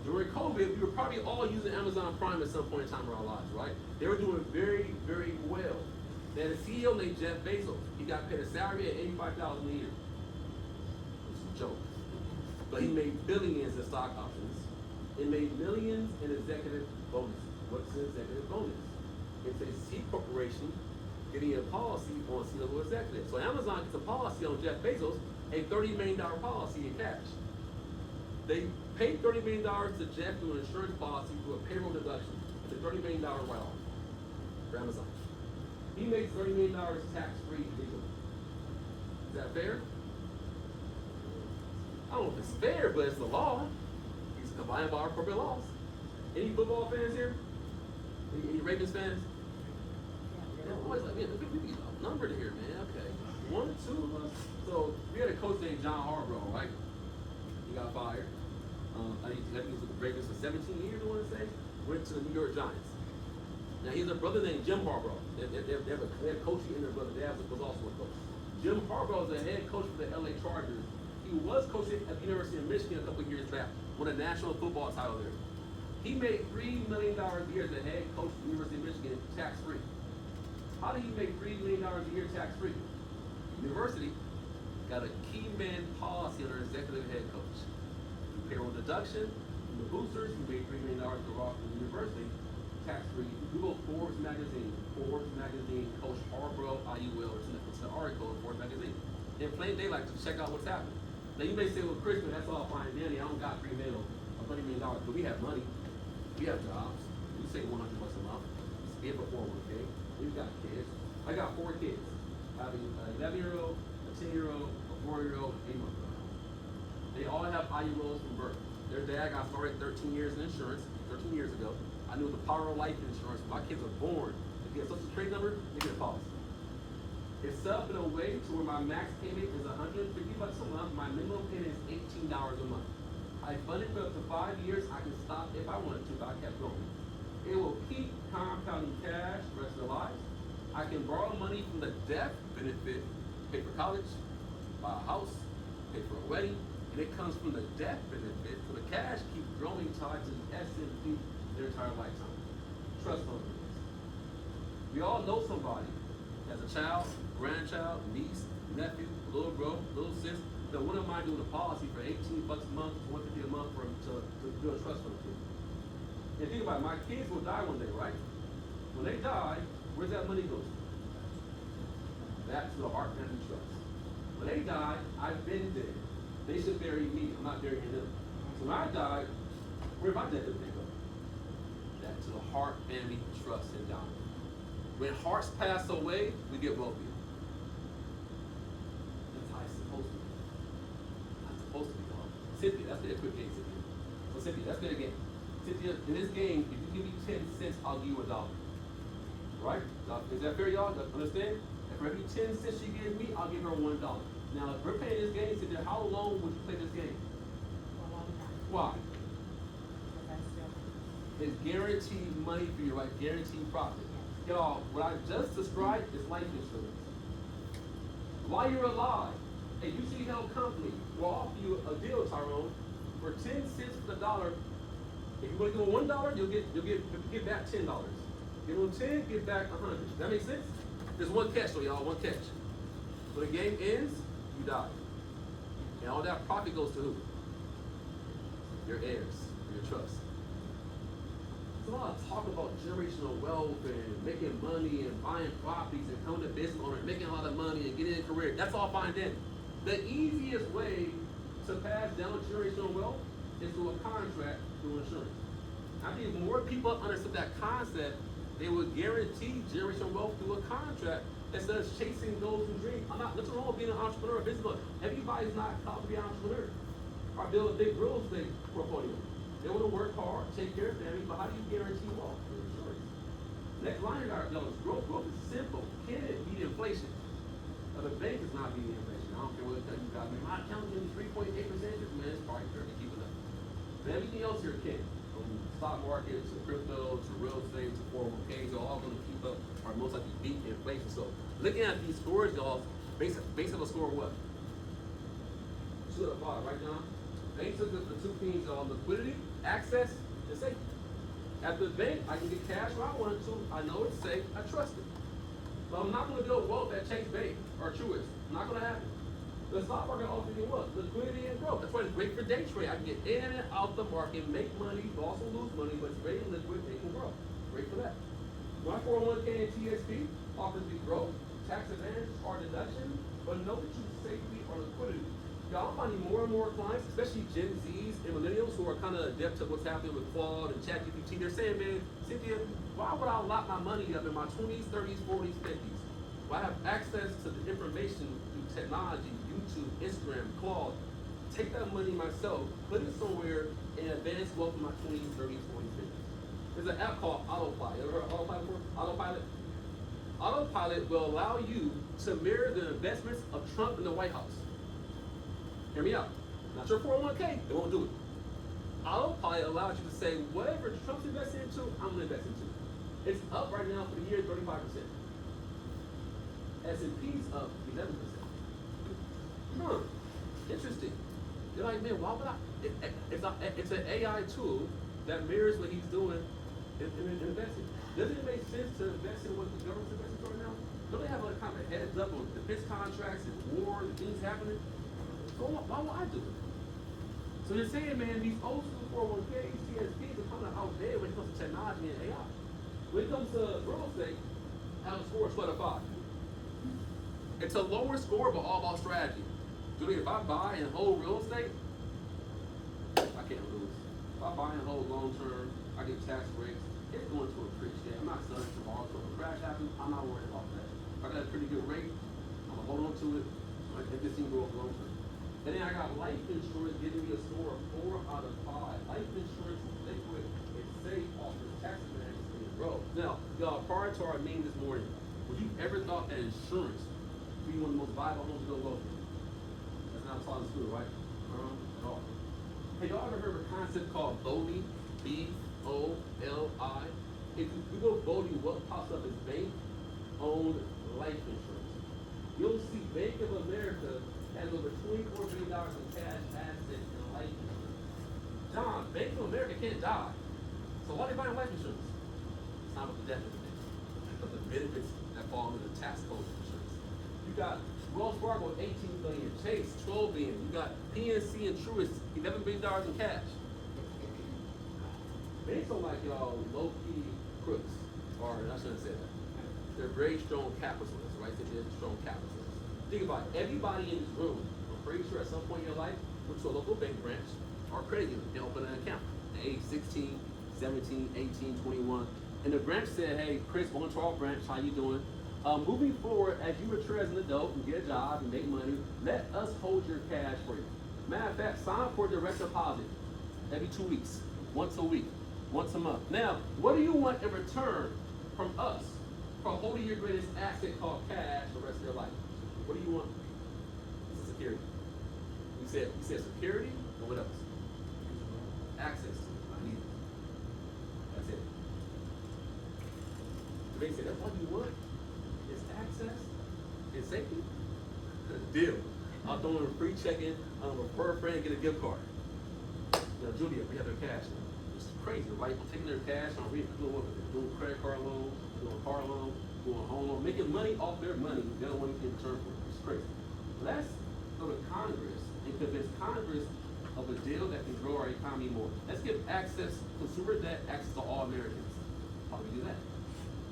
During COVID, we were probably all using Amazon Prime at some point in time in our lives, right? They were doing very, very well. They had a CEO named Jeff Bezos. He got paid a salary at $85,000 a year. It's a joke. But he made billions in stock options. It made millions in executive bonus. What's an executive bonus? It's a C corporation getting a policy on C-level executives. So Amazon gets a policy on Jeff Bezos, a $30 million policy in cash. They paid $30 million to Jeff through an insurance policy through a payroll deduction. It's a $30 million write-off for Amazon. He makes $30 million tax-free legally. Is that fair? I don't know if it's fair, but it's the law. He's abiding by our corporate laws. Any football fans here? Any Ravens fans? They're always like, man, we get outnumbered here, man. Okay. 1 or 2 of us. So we had a coach named John Harbaugh, right? He got fired. I think he was with the Ravens for 17 years, I want to say. Went to the New York Giants. Now he has a brother named Jim Harbaugh. They have a coach and their brother. Dad was also a coach. Jim Harbaugh is the head coach for the LA Chargers. He was coaching at the University of Michigan a couple of years back, won a national football title there. He made $3 million a year as the head coach at the University of Michigan, tax-free. How did he make $3 million a year tax-free? University got a key man policy on their executive head coach. Payroll deduction from the boosters, he made $3 million go off from the university, tax-free. Google Forbes magazine, Coach Harbaugh, IUL, it's an article in Forbes magazine. In plain daylight to check out what's happening. Now you may say, well, Christian, that's all fine and dandy. I don't got $3 million or $30 million, but we have money. We have jobs. We save $100 a month. We have a 401k. We've got kids. I got 4 kids. I have an 11-year-old, a 10-year-old, a 4-year-old, and 8-month-old. They all have IULs from birth. Their dad got started 13 years in insurance, 13 years ago. I knew the power of life insurance. When my kids are born, they get a social security number, they get a policy. It's set up in a way to where my max payment is $150 a month. My minimum payment is $18 a month. I fund it for up to 5 years. I can stop if I wanted to, but I kept going. It will keep compounding cash the rest of their lives. I can borrow money from the death benefit, pay for college, buy a house, pay for a wedding, and it comes from the death benefit, so the cash keeps growing tied to the S&P their entire lifetime. Trust fund. We all know somebody as a child, grandchild, niece, nephew, little bro, little sis, that wouldn't mind doing a policy for $18 a month, $150 a month for to do a trust fund. And think about it, my kids will die one day, right? When they die, where's that money go to? Back to the Heart Family Trust. When they die, I've been dead. They should bury me. I'm not burying them. So when I die, where my death going to go? Back to the Heart Family Trust and die. When hearts pass away, we get wealthy. That's how it's supposed to be. Not supposed to be, dog. Cynthia, that's been a quick game, Cynthia. So Cynthia, that's been a game. Cynthia, in this game, if you give me 10 cents, I'll give you $1. Right? Is that fair, y'all? Understand? And for every 10 cents she gives me, I'll give her $1. Now, if we're playing this game, Cynthia, how long would you play this game? For a long time. Why? Because I still. It's guaranteed money for you, right? Guaranteed profit. Y'all, what I just described is life insurance. While you're alive, a usually held company will offer you a deal, Tyrone, for 10 cents for the dollar. If you want to give them $1, you'll get back $10. Give them 10, get back 100. Does that make sense? There's one catch, though, y'all. One catch. When the game ends, you die, and all that profit goes to who? Your heirs, your trust. There's a lot of talk about generational wealth and making money and buying properties and coming to business owner and making a lot of money and getting a career. That's all fine then. The easiest way to pass down generational wealth is through a contract through insurance. I think if more people understood that concept, they would guarantee generational wealth through a contract instead of chasing those who dream. What's wrong with being an entrepreneur or business owner? Everybody's not called to be an entrepreneur or build a big real estate portfolio. They want to work hard, take care of family, but how do you guarantee wealth through insurance? Next line here, is growth. Growth is simple. Can it beat inflation? Now, the bank is not beating inflation. I don't care what you got. I mean, my account is 3.8%. Man, it's probably 30. Keep it up. But everything else here can. From stock market to crypto to real estate to 401ks, they're all going to keep up or most likely beat inflation. So looking at these scores, y'all, base of a score of what? 2 out of 5, right, John? Banks took the 2 things on liquidity access to safety. At the bank, I can get cash when I want to. I know it's safe. I trust it. But I'm not going to build wealth at Chase Bank or Truist. Not going to happen. The stock market offers you what? Liquidity and growth. That's why it's great for day trade. I can get in and out the market, make money, but also lose money, but it's very liquid, it can grow. Great for that. My 401k and TSP offers me growth, tax advantage, or deduction, but know that you safety or liquidity. Y'all, I'm finding more and more clients, especially Gen Zs and millennials who are kind of adept to what's happening with Claude and ChatGPT. They're saying, man, Cynthia, why would I lock my money up in my 20s, 30s, 40s, 50s? Well, I have access to the information through technology, YouTube, Instagram, Claude. Take that money myself, put it somewhere, and advance wealth in my 20s, 30s, 40s, 50s. There's an app called Autopilot. You ever heard of Autopilot before? Autopilot? Autopilot will allow you to mirror the investments of Trump in the White House. Hear me out. Not your 401k, they won't do it. Autopilot allows you to say, whatever Trump's investing into, I'm going to invest into. It's up right now for the year 35%. S&P's up 11%. Interesting. You're like, man, why would I? It's an AI tool that mirrors what he's doing in investing. Doesn't it make sense to invest in what the government's investing right now? Don't they have like kind of a heads up on defense contracts and war and things happening? So why would I do it? So you're saying, man, these old school 401ks, TSPs are kind of outdated when it comes to technology and AI. When it comes to real estate, I have a score of 12 out of 5. It's a lower score, but all about strategy. Julie, if I buy and hold real estate, I can't lose. If I buy and hold long term, I get tax breaks. It's going to appreciate. I'm not selling tomorrow, so if a crash happens, I'm not worried about that. If I got a pretty good rate, I'm gonna hold on to it. If this thing grows long term. And then I got life insurance giving me a score of 4 out of 5. Life insurance is liquid, it's safe, offers tax advantages, and it grows. Now, y'all, prior to our meeting this morning, would you ever thought that insurance would be one of the most viable homes to go local? That's not taught in school, right? At all. Have y'all ever heard of a concept called BOLI? B-O-L-I? If you Google BOLI, what pops up is bank-owned life insurance. You'll see Bank of America has over $24 billion in cash assets and life insurance. John, Bank of America can't die. So why are they buying life insurance? It's not what the death benefit, but the benefits that fall under the tax code of insurance. You got Wells Fargo, $18 billion, Chase, $12 billion. You got PNC and Truist, $11 billion in cash. Banks are like y'all low-key crooks, or I shouldn't say that. They're very strong capitalists, right? They're strong capitalists. Think about it. Everybody in this room, I'm pretty sure at some point in your life, went to a local bank branch or credit union and opened an account at age 16, 17, 18, 21. And the branch said, hey, Chris, welcome to our branch. How you doing? Moving forward, as you mature as an adult and get a job and make money, let us hold your cash for you. Matter of fact, sign up for direct deposit every 2 weeks, once a week, once a month. Now, what do you want in return from us for holding your greatest asset called cash the rest of your life? What do you want? It's security. We said security, and what else? Access to it. I need it. That's it. The bank said, that's all you want? Is access and safety? Deal. I'll throw in a free check-in, refer a friend, get a gift card. Now, Julia, we have their cash. It's crazy, right? I'm taking their cash, I'm doing credit card loans, doing car loans, doing home loans, making money off their money. They don't want anything in return for it. It's crazy. Let's go to Congress and convince Congress of a deal that can grow our economy more. Let's give access, consumer debt, access to all Americans. How do we do that?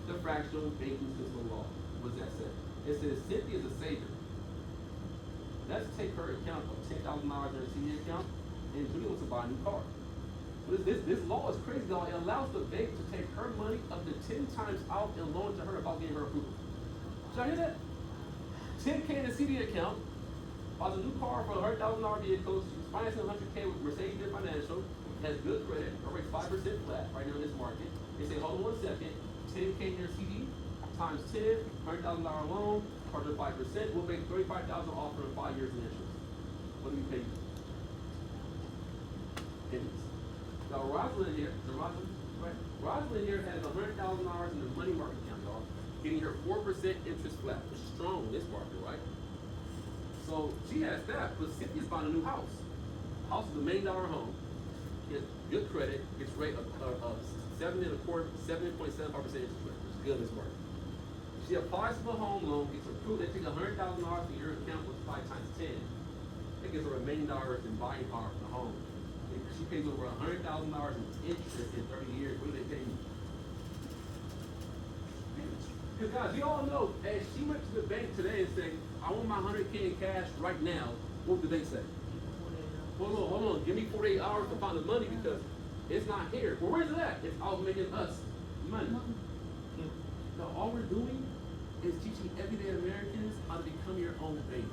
The fractional banking system law. What does that say? It says Cynthia is a saver. Let's take her account of $10,000 in her CD account, and Julie wants to buy a new car. This law is crazy, though. It allows the bank to take her money up to 10 times out and loan it to her without getting her approval. Did y'all hear that? 10K in the CD account, buys a new car for a $100,000 vehicle, she's financing 100K with Mercedes Financial, has good credit, her rate's 5% flat right now in this market. They say, hold on 1 second, 10K in your CD, times 10, $100,000 loan, charge her 5%, we'll make $35,000 off for 5 years in interest. What do we pay you? Pennies. Now Rosalind here, Rosalind here has $100,000 in the money market account, y'all, getting her 4% interest flat, which is strong in this market, right? So she has that, but Cynthia's buying a new house. House is $1 million home. He has good credit, gets rate of 7.75% interest rate, which is good in this market. She applies for a home loan, gets approved, they take $100,000 from your account with 5 times 10. That gives her $1 million in buying power for the home. If she pays over $100,000 in interest in 30 years, what do they pay you? Because guys, you all know, as she went to the bank today and said, I want my $100K in cash right now, what would the bank say? Hold on, give me 48 hours to find the money because it's not here. Well, where's it at? It's out making us money. So all we're doing is teaching everyday Americans how to become your own bank.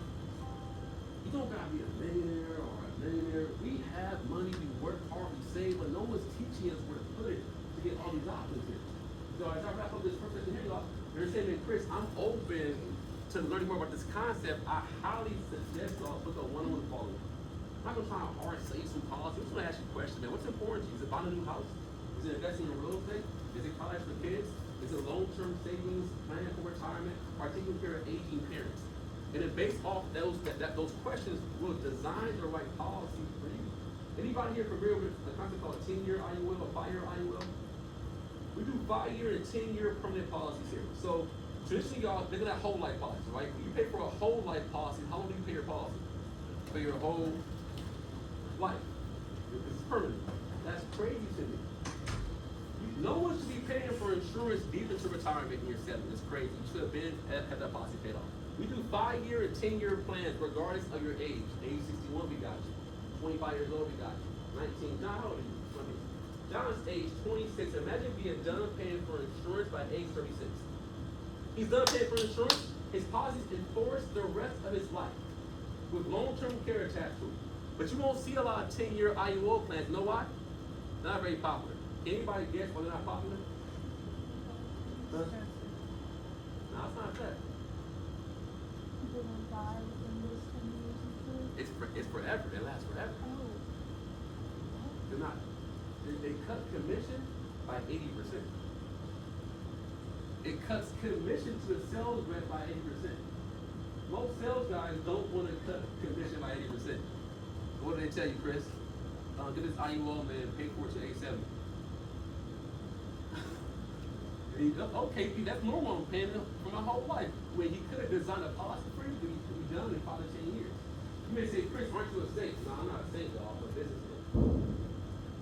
You don't gotta be a millionaire or a millionaire. We have money, we work hard, we save, but no one's teaching us where to put it to get all these options here. So as I wrap up this first session here, y'all, you're saying, man, Chris, I'm open to learning more about this concept. I highly suggest y'all book a one-on-one call. I'm not gonna try to hard sell you some policy. I'm just gonna ask you a question, man. What's important to you? Is it buying a new house? Is it investing in real estate? Is it college for kids? Is it long-term savings, planning for retirement, or taking care of aging parents? And then based off those questions, we'll design the right policy for you. Anybody here familiar with a concept called a 10-year IUL or 5-year IUL? We do 5-year and 10-year permanent policies here. So traditionally, y'all, look at that whole life policy, right? When you pay for a whole life policy, how long do you pay your policy? For your whole life. It's permanent. That's crazy to me. No one should be paying for insurance deep into retirement in your 70s. It's crazy. You should have had that policy paid off. We do 5-year and 10-year plans regardless of your age. Age 61, we got you. 25 years old, we got you. 19, John, how old are you? John's age 26. Imagine being done paying for insurance by age 36. He's done paying for insurance. His policy is enforced the rest of his life with long-term care attached to it. But you won't see a lot of 10-year IUL plans. You know why? They're not very popular. Anybody guess why they're not popular? Huh? No, it's not that. People don't die within those 10 years or so. It's forever. It lasts forever. Oh. They're not. They cut commission by 80%. It cuts commission to the sales rep by 80%. Most sales guys don't want to cut commission by 80%. What do they tell you, Chris? Get this IUL, man, pay for it to age 70. Okay, that's normal. I'm paying for my whole life. When he could have designed a policy for you, could be done in 5 to 10 years. You may say, Chris, aren't you a saint? No, I'm not a saint, y'all. I'm a businessman.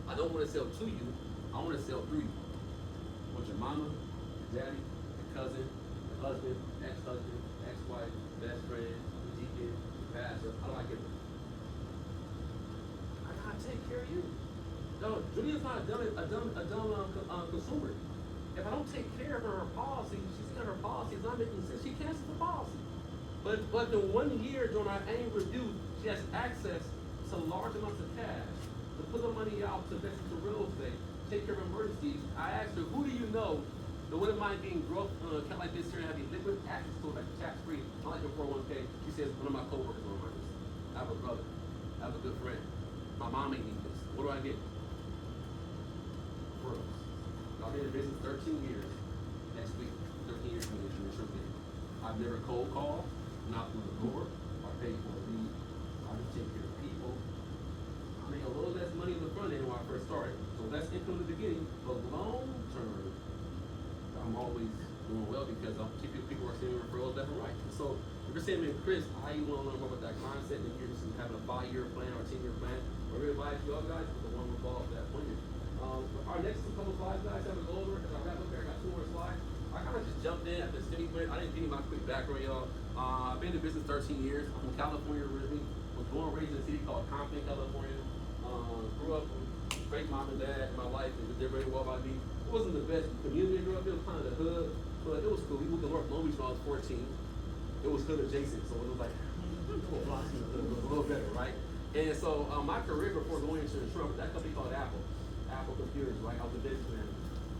I don't want to sell to you. I want to sell through you. I want your mama, your daddy, your cousin, your husband, ex-husband, ex-wife, best friend, deacon, pastor. How do I get them? I gotta take care of you. No, Julia's not a dumb consumer. If I don't take care of her policy, she's got her policy, it's not making sense. She cancels the policy. But in 1 year during our annual review, she has access to large amounts of cash to put the money out to invest into real estate, take care of emergencies. I asked her, who do you know that wouldn't mind being growth account like this here and having liquid access to it, like tax-free, not like your 401k? She says, one of my coworkers on my list. I have a brother. I have a good friend. My mom ain't need this. What do I get? Referrals. I've been in business 13 years. Next week, 13 years from the insurance company. I've never cold called, knocked on the door, or paid for a lead. I just take care of people. I make a little less money in the front end when I first started. So less income in the beginning, but long term, I'm always doing well because I'm keeping people are sending referrals left and right. So if you're saying, man, Chris, I want to learn more about that concept, and you're just having a 5-year plan or a 10-year plan, I really advise you all guys with the one we'll follow that appointment. Our next couple slides, guys, I'm gonna go over as I wrap up here. I got 2 more slides. I kind of just jumped in after Simi went. I didn't give you my quick background, y'all. I've been in business 13 years. I'm from California originally. Was born and raised in a city called Compton, California. Grew up with great mom and dad in my life, and did very well by me. It wasn't the best community I grew up in. It was kind of the hood, but it was cool. We moved to North Long Beach when I was 14. It was hood adjacent, so it was like a little better, right? And so my career before going into insurance, that company called Apple Computers, right? I was a businessman.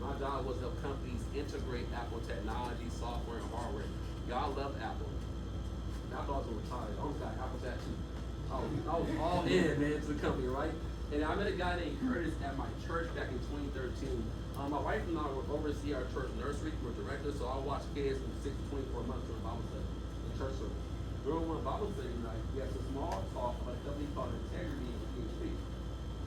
My job was to help companies integrate Apple technology, software, and hardware. Y'all love Apple. I thought I was retired. I almost got Apple tattoo. I was all in, man, to the company, right? And I met a guy named Curtis at my church back in 2013. My wife and I would oversee our church nursery. We're directors, so I watch kids from 6 to 24 months during Bible study in church service. During one Bible study night, we had some small talk about a company called Integrity and PHP.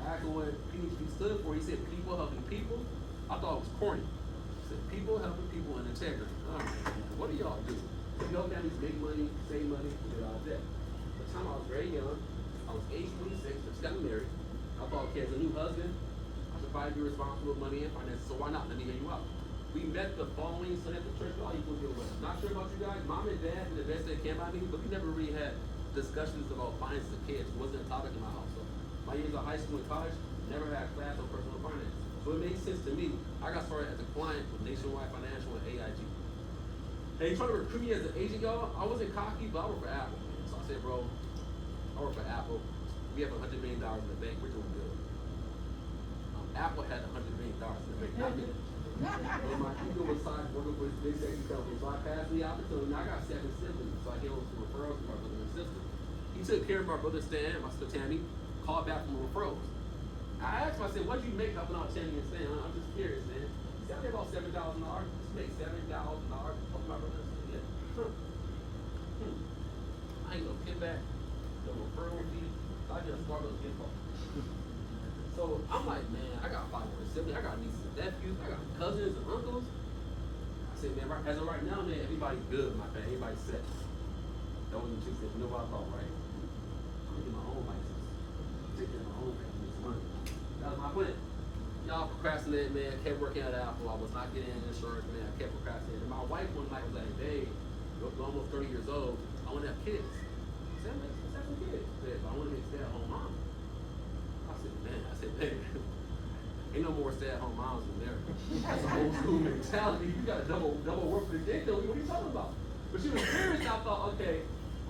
I I asked him what PHP stood for. He said people helping people. I thought it was corny. He said people helping people in integrity. Oh man, what do y'all do? You help families make money, save money, and get out of debt. At the time I was very young. I was age 26, just got married. I thought, okay, as a new husband, I should probably be responsible with money and finances, so why not? Let me hear you out. We met the following Sunday at the church, all equal deal with. Not sure about you guys, mom and dad did the best they can by me, but we never really had discussions about finances of kids. It wasn't a topic in my house. So my years of high school and college, never had a class on personal finance. So it made sense to me. I got started as a client with Nationwide Financial and AIG. They tried to recruit me as an agent, y'all. I wasn't cocky, but I worked for Apple. So I said, bro, I work for Apple. We have $100 million in the bank. We're doing good. Apple had $100 million in the bank, not me. But my ego was side working for this big sexy company. So I passed the opportunity. Now I got 7 siblings, so I gave them some referrals from my brother and sister. He took care of my brother Stan, my sister Tammy, called back from referrals. I asked him, I said, what did you make helping out Tammy and Stan? I'm just curious, man. He said, I made about $7,000. Just make $7,000 helping my brother and sister. Yeah. I ain't gonna get back the referral fee. I just started a gift card. So I'm like, man, I got 5 more siblings, I got nieces and nephews, I got cousins and uncles. I said, man, as of right now, man, everybody's good, my family, everybody's set. That wasn't too sick, you know what I thought, right? I'm gonna get my own license. Take care of my own family, make some money. That was my plan. Y'all procrastinated, man, kept working at Apple. I was not getting insurance, man, I kept procrastinating. My wife one night was like, babe, you're almost 30 years old, I wanna have kids. I said, man, let's have some kids. I said, but I wanna be a stay-at-home mom. I said, man, ain't no more stay-at-home moms in there. That's an old school mentality. You gotta double work for the income. What are you talking about? But she was serious. I thought, okay,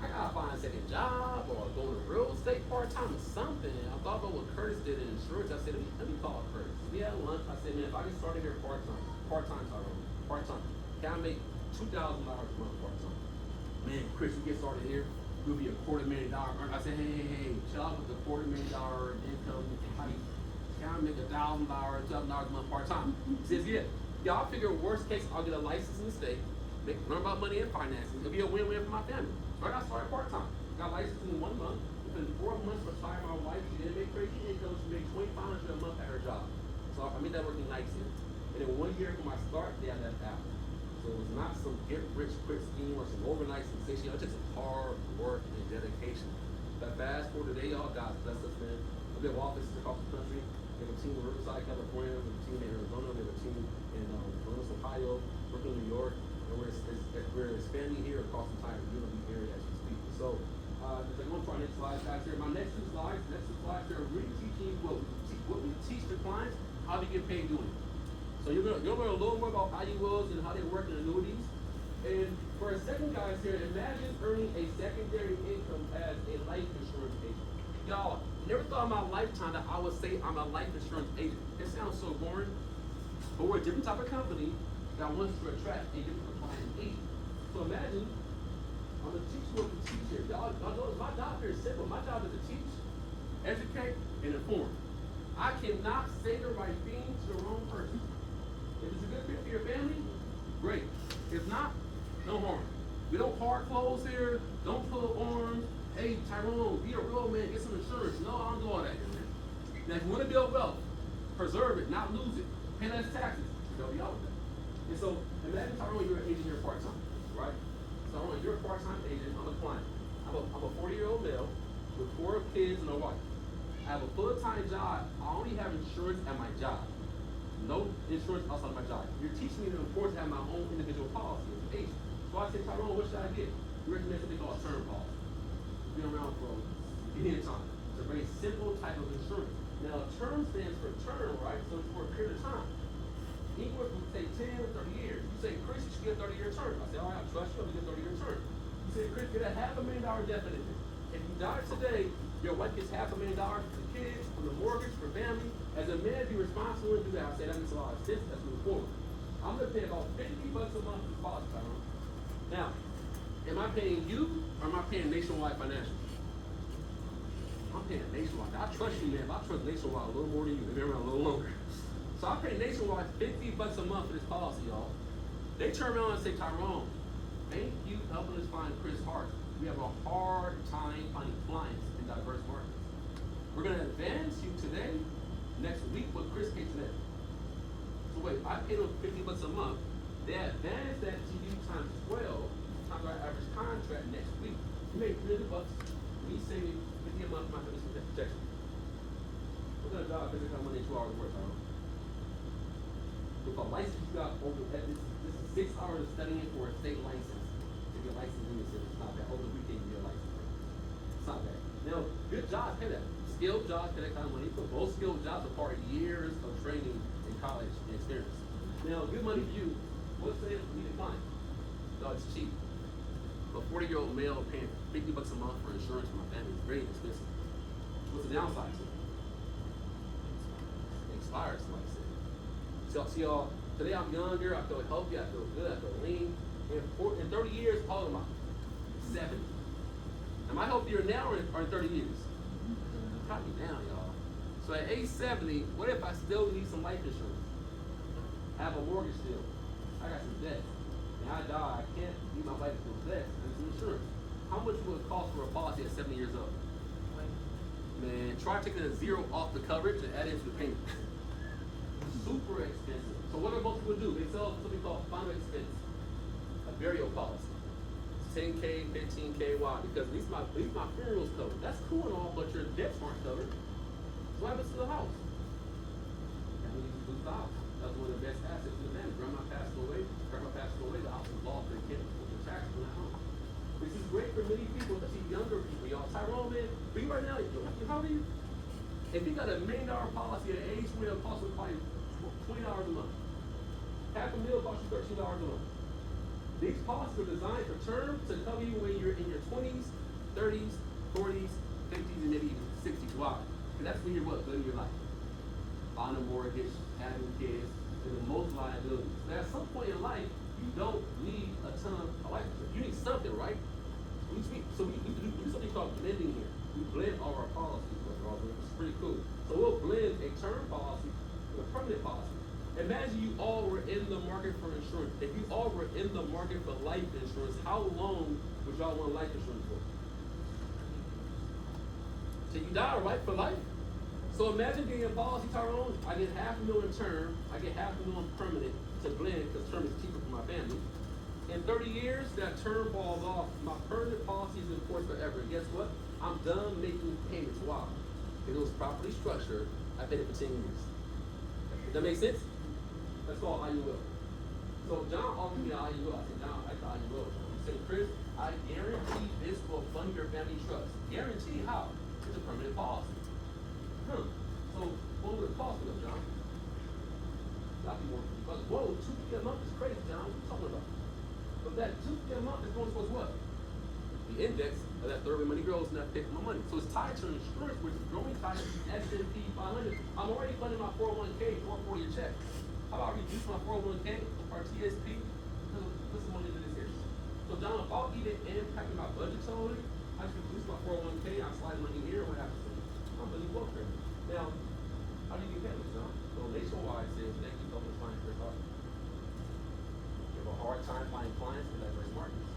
I gotta find a second job or go to real estate part-time or something. I thought about what Curtis did in insurance. I said, let me call Curtis. We had lunch. I said, man, if I can start here part-time, can I make $2,000 a month part-time? Man, Chris, we get started here. We'll be $250,000 earner. I said, hey, chill out with the $250,000 income height. Can I make $1,000, $2,000 a month part-time? He says, yeah. Y'all figure worst case, I'll get a license in the state, learn about money and finances. It'll be a win-win for my family. So I got started part-time. Got licensed in 1 month. Within 4 months, retired my wife. She didn't make crazy income. She made $2,500 a month at her job. So I made that working nights here. And then 1 year from my start, they had that Apple. So it was not some get-rich-quick scheme or some overnight sensation. It was just hard work and dedication. But fast forward today, y'all, God's blessed us, man. We have offices across the country. We have a team in Riverside, California. We have a team in Arizona. We have a team in Columbus, Ohio, Brooklyn, New York. And we're expanding here across the entire Unity area as we speak. So, as I go to our next slide, guys, here. My next two slides here are really teaching what we teach the clients, how to get paid doing it. So you're gonna learn a little more about IULs and how they work in annuities. And for a second, guys, here, imagine earning a secondary income as a life insurance agent. Y'all, never thought in my lifetime that I would say I'm a life insurance agent. It sounds so boring, but we're a different type of company that wants to attract a different client agent. So imagine, I'm gonna teach you what to teach here. Y'all notice my job here is simple. My job is to teach, educate, and inform. I cannot say the right thing to the wrong person. If it's a good fit for your family, great. If not, no harm. We don't hard close here. Don't pull arms. Hey, Tyrone, be a real man. Get some insurance. No, I don't do all that. Now, if you want to build wealth, preserve it, not lose it. Pay less taxes. They'll be out with that. And so, imagine Tyrone, you're an agent here part-time, right? Tyrone, you're a part-time agent. I'm a client. I'm a 40-year-old male with 4 kids and a wife. I have a full-time job. I only have insurance at my job. No insurance outside of my job. You're teaching me the importance of having my own individual policy as an agent. So I said, Tyrone, what should I get? We recommend something called a term policy. It's been around for a period of time. It's a very simple type of insurance. Now, term stands for term, right? So it's for a period of time. Anywhere from, say, 10 to 30 years. You say, Chris, you should get a 30-year term. I say, all right, I trust you, I'm going to get a 30-year term. You say, Chris, get a $500,000 death benefit. If you die today, your wife gets $500,000 for the kids, for the mortgage, for family. As a man, be responsible and do that. I say that makes a lot of sense. Let's move forward. I'm gonna pay about $50 a month for policy, Tyrone. Now, am I paying you or am I paying Nationwide Financial? I'm paying Nationwide. I trust you, man. But I trust Nationwide a little more than you. They've been around a little longer. So I pay Nationwide $50 a month for this policy, y'all. They turn around and say, Tyrone, thank you for helping us find Chris Hart. We have a hard time finding clients in diverse markets. We're gonna advance you today, next week with Chris K today. So wait, I paid them $50 a month. They advance that to you times 12 times our average contract next week. You make $300. We save you $50 a month for my business protection. What kind of job is it come money 2 hours of work, Tom? With a license you got over this is 6 hours of studying for a state license. To get licensed in the city, it's not bad. Over the weekend you get a license. It's not bad. Now, good jobs pay that. Skilled jobs pay that kind of money. But most skilled jobs require years of training in college and experience. Now, good money for you. What's the need to find? No, it's cheap. A 40-year-old male paying $50 a month for insurance for my family is very expensive. What's the downside to it? It expires, somebody said. So, see y'all, today I'm younger, I feel healthy, I feel good, I feel lean. In 30 years, how old am I? 70. Am I healthier now or in 30 years? Probably now, y'all. So at age 70, what if I still need some life insurance? I have a mortgage still. I got some debt. And I die, I can't leave my life with debt. I need some insurance. How much will it cost for a policy at 70 years old? Man, try taking a zero off the coverage and add it into the payment. Super expensive. So what do most people do? They sell something called final expense, a burial policy. It's 10K, 15K, why? Because at least my funeral's covered. That's cool and all, but your debts aren't covered. So what happens to the house? That means you lose the house. That's one of the best assets in the family. Grandma passed away, the house was lost, they can't put the tax on the house. This is great for many people, especially younger people. Y'all, Tyrone, man, for you right now, how old are you? If you got $1 million policy at age 20, it'll cost you probably $20 a month. $500,000 costs you $13 a month. These policies are designed for term to cover you when you're in your 20s, 30s, 40s, 50s, and maybe even 60s. Why? Because that's when you're living your life. Buying a mortgage, having kids, and the most liabilities. Now, at some point in life, you don't need a ton of life insurance. You need something, right? So we do something called blending here. We blend all our policies, which is pretty cool. So we'll blend a term policy with a permanent policy. Imagine you all were in the market for insurance. If you all were in the market for life insurance, how long would y'all want life insurance for? Till you die, right? For life? So imagine getting a policy, Tyrone. I get $500,000 term, I get $500,000 permanent to blend because term is cheaper for my family. In 30 years, that term falls off. My permanent policy is in force forever. And guess what? I'm done making payments. Why? If it was properly structured, I paid it for 10 years. Does that make sense? That's called IUL. So John offered me an IUL. I said, John, I like the IUL. He said, Chris, I guarantee this will fund your family trust. Guarantee how? It's a permanent policy. So what would it cost me, John? That'd be more because whoa, $250 a month is crazy, John. What are you talking about? But that $250 a month is going towards what? The index of that third way money grows and that pick my money. So it's tied to insurance, which is growing tied to S&P 500. I'm already funding my 401k, 440 a check. How about I reduce my 401k or TSP? Put some money into this here. So John, if I'll even impact my budget totally, I just reduce my 401k, I slide money here, what happens to me? I'm really welfare. Now, how do you get paid, John? So Nationwide says, thank you for helping us find Chris Hart. You have a hard time finding clients in diverse markets.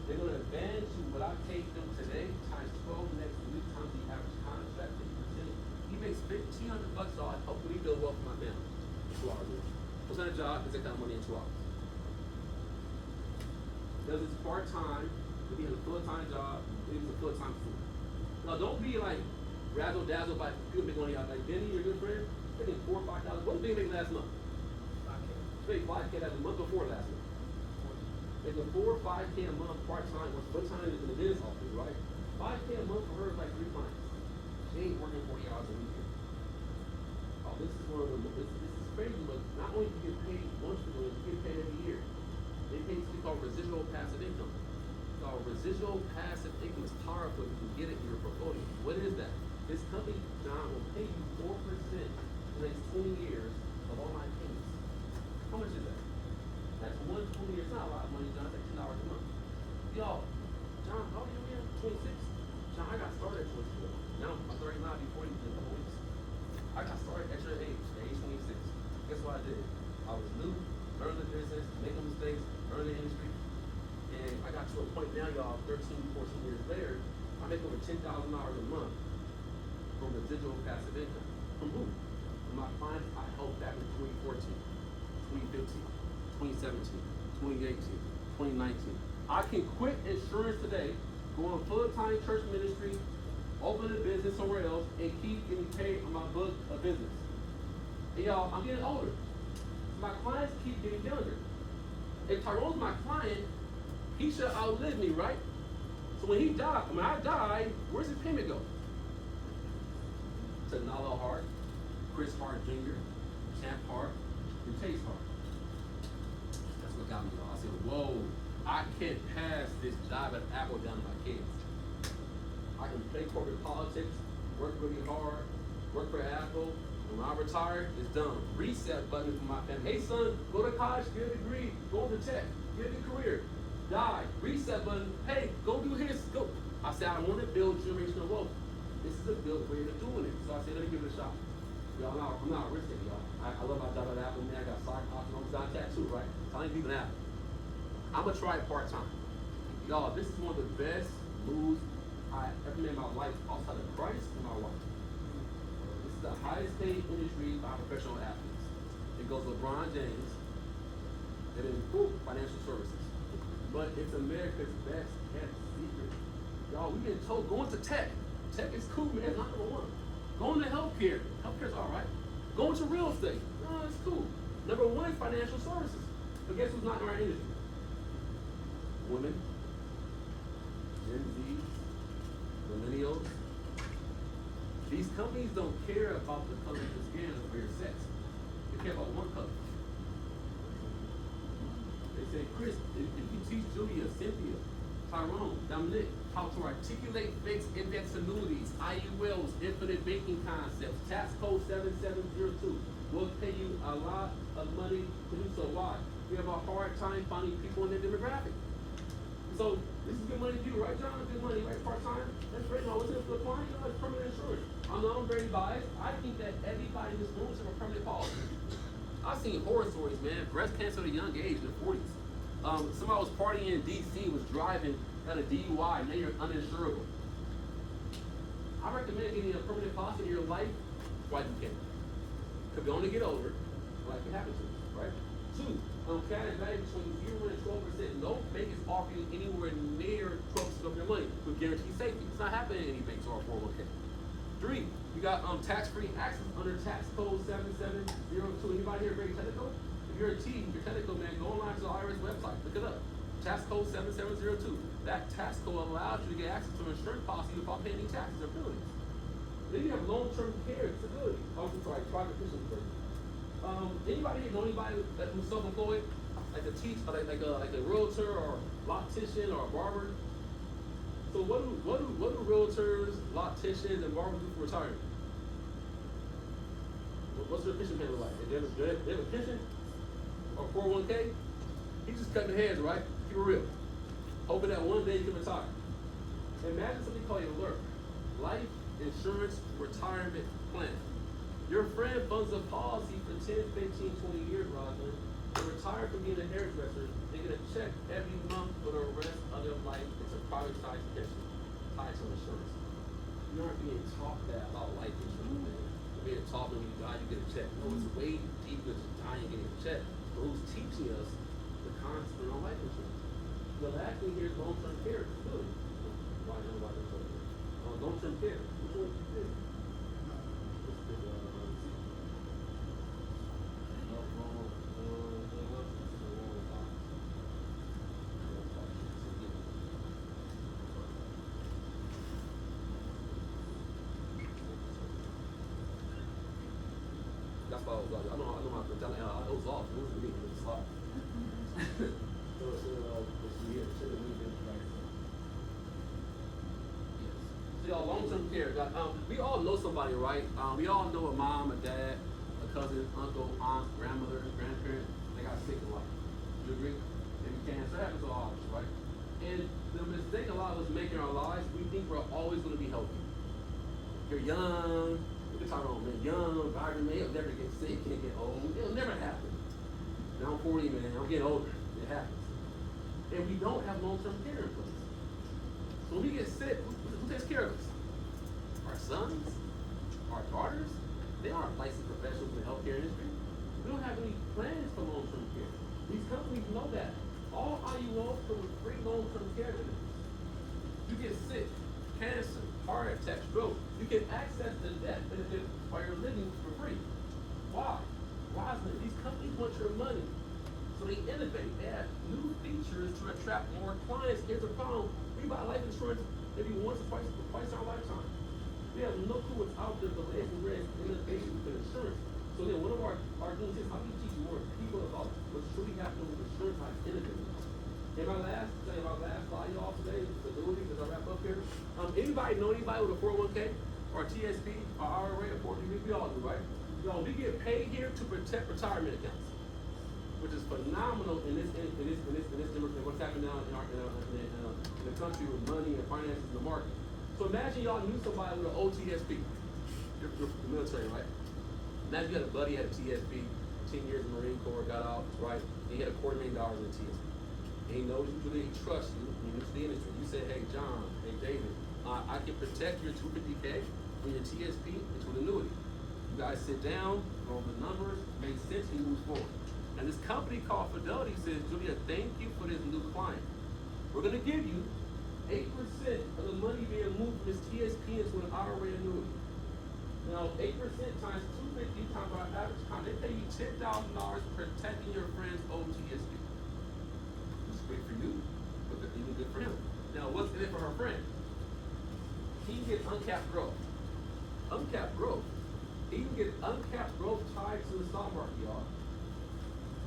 They're going to advance you what I paid them today times 12 next week times the average contract that you present. He makes $1,500 off. Hopefully, build wealth for my family. 2 hours a week. What's that job? Is that kind of money in 2 hours? Does it's part time? Maybe he has a full time job. Maybe it's a full time student. Now, don't be like razzle dazzle by people make money out. Like Benny, your good friend, making $4,000 or $5,000. What did Benny make last month? 5K. He made 5K the month before last month. Making $4 or $5K a month part time. What time is in the business office, right? 5K a month for her is like 3 clients. She ain't working 40 hours a week. Oh, this is one of the. This is crazy, but not only do you get paid once for doing it, you get paid every year. They pay something called residual passive income. So residual passive income is powerful if you can get it in your portfolio. What is that? This company, John, will pay you 4% for the next 20 years of all my payments. How much is that? That's 120 years. It's not a lot of money, John. It's like $10 a month. Y'all, John, how old are you again? 26. John, I got started at 24. Now I'm 39 before you in a couple weeks. I got started at your age, at age 26. Guess what I did? I was new, learned the business, making mistakes, learning the industry. And I got to a point now, y'all, 13, 14 years later, I make over $10,000 a month from residual passive income. From who? From my clients I helped back in 2014, 2015, 2017, 2018, 2019. I can quit insurance today, go on full-time church ministry, open a business somewhere else, and keep getting paid on my book of business. And y'all, I'm getting older. My clients keep getting younger. If Tyrone's my client, he should outlive me, right? So when I die, where's his payment go? To Nalo Hart, Chris Hart Jr., Champ Hart, and Chase Hart. That's what got me, y'all. I said, whoa, I can't pass this job at Apple down to my kids. I can play corporate politics, work really hard, work for Apple. When I retire, it's done. Reset button for my family. Hey son, go to college, get a degree, go to tech, get a career. Die. Reset button. Hey, go do this. Go. I said I want to build generational wealth. This is a good way of doing it. So I said, let me give it a shot. Y'all, I'm not risking it, y'all. I love my job at Apple, man. I got side options, I'm on tattoo, right? So I ain't leaving Apple. I'm gonna try it part-time. Y'all, this is one of the best moves I ever made in my life outside of Christ and my wife. This is the highest paid industry by professional athletes. It goes LeBron James, and then financial services. But it's America's best kept secret. Y'all, we getting told going to tech. Tech is cool, man. It's not number one. Going to healthcare. Healthcare's all right. Going to real estate. No, it's cool. Number one is financial services. But guess who's not in our industry? Women, Gen Z, millennials. These companies don't care about the color of the skin or your sex. They care about one color. They say, Chris, if you teach Julia, Cynthia, Tyrone, Dominic, how to articulate fixed index annuities, IULs, infinite banking concepts, tax code 7702 will pay you a lot of money to do so. Why? We have a hard time finding people in their demographic. So this is good money to you, right, John? Good money, right? Part-time? That's great. No, what's it for the client? You know, it's permanent insurance. I know I'm very biased. I think that everybody in this room should have a permanent policy. I've seen horror stories, man. Breast cancer at a young age, in the 40s. Somebody was partying in D.C., was driving, had a DUI, now you're uninsurable. I recommend getting a permanent policy in your life while you can. Because you only get older, life can happen to you, right? 2, cash value between 0 and 12%. No bank is offering anywhere near 12% of your money with guaranteed safety. It's not happening in any banks or 401k. 3, you got tax-free access under tax code 7702. Anybody here very technical? If you're a T, you're technical, man, go online to the IRS website, look it up. Tax code 7702. That tax code allows you to get access to an insurance policy without paying any taxes or penalties. Then you have long-term care disability. Oh, I'm sorry, private pension plan. Anybody here know anybody who's self-employed, like a like a realtor or loctician or a barber? So what do realtors, locticians, and barbers do for retirement? What's their pension plan look like? They have a pension or 401k? He's just cutting heads, right? Keep it real. Hoping that one day you can retire. Imagine something called a LIRP, Life Insurance Retirement Plan. Your friend funds a policy for 10, 15, 20 years, Rosalind. They retire from being a hairdresser. They get a check every month for the rest of their life. It's a privatized pension tied to insurance. You aren't being taught that about life insurance, man. You're being taught when you die, you get a check. No, it's way deeper than dying and getting a check. But who's teaching us the concept on life insurance? The last thing here is long-term care. Disability. Why not life insurance? Long-term care. Which one do you think? That's why I was like, I know my friend, it was off. It was for me, it was off. So y'all, long-term care. We all know somebody, right? We all know a mom, a dad, a cousin, uncle, aunt, grandmother, grandparent. They got sick in life. You agree? And cancer happens to all of us, right? And the mistake a lot of us make in our lives, we think we're always going to be healthy. You're young. Look at Tyrone, man. Young, vibrant, man. You'll never get sick, can't get old. It'll never happen. Now I'm 40, man. I'm getting older. It happens. And we don't have long-term care in place. So when we get sick, who takes care of us? Our sons? our daughters, they aren't licensed professionals in the healthcare industry. We don't have any plans for long-term care. These companies know that. All IULs come with free long-term care benefits. You get sick, cancer, heart attack, stroke. You can access the death benefit while you're living for free. Why? Why is it? These companies want your money. So they innovate. They add new features to attract more clients. Here's the problem. We buy life insurance maybe once or twice in our lifetime. We have no clue what's out there, the latest and greatest innovation with insurance. So then one of our things is how do you teach more people about what's truly happening with insurance, how it's innovating. And my last slide y'all today is annuities as I wrap up here. Anybody know anybody with a 401k or a TSP or IRA or 403? We all do, right? Y'all, we get paid here to protect retirement accounts, which is phenomenal in this what's happening now in the country with money and finances in the market. So imagine y'all knew somebody with an OTSP. You're the military, right? Imagine you had a buddy had a TSP, 10 years in the Marine Corps, got out, right? And he had $250,000 in the TSP. And he knows you, he trusts you, and you're the industry. You say, hey John, hey David, I can protect your 250K from your TSP into an annuity. You guys sit down, roll the numbers, makes sense, he moves forward. And this company called Fidelity says, Julia, thank you for this new client. We're gonna give you 8% of the money being moved from this TSP into an IRA annuity. Now, 8% times 250 times our average client, they pay you $10,000 protecting your friend's old TSP. It's great for you, but it's even good for him. Now, what's in it for her friend? He gets uncapped growth. Uncapped growth. He can get uncapped growth tied to the stock market, y'all.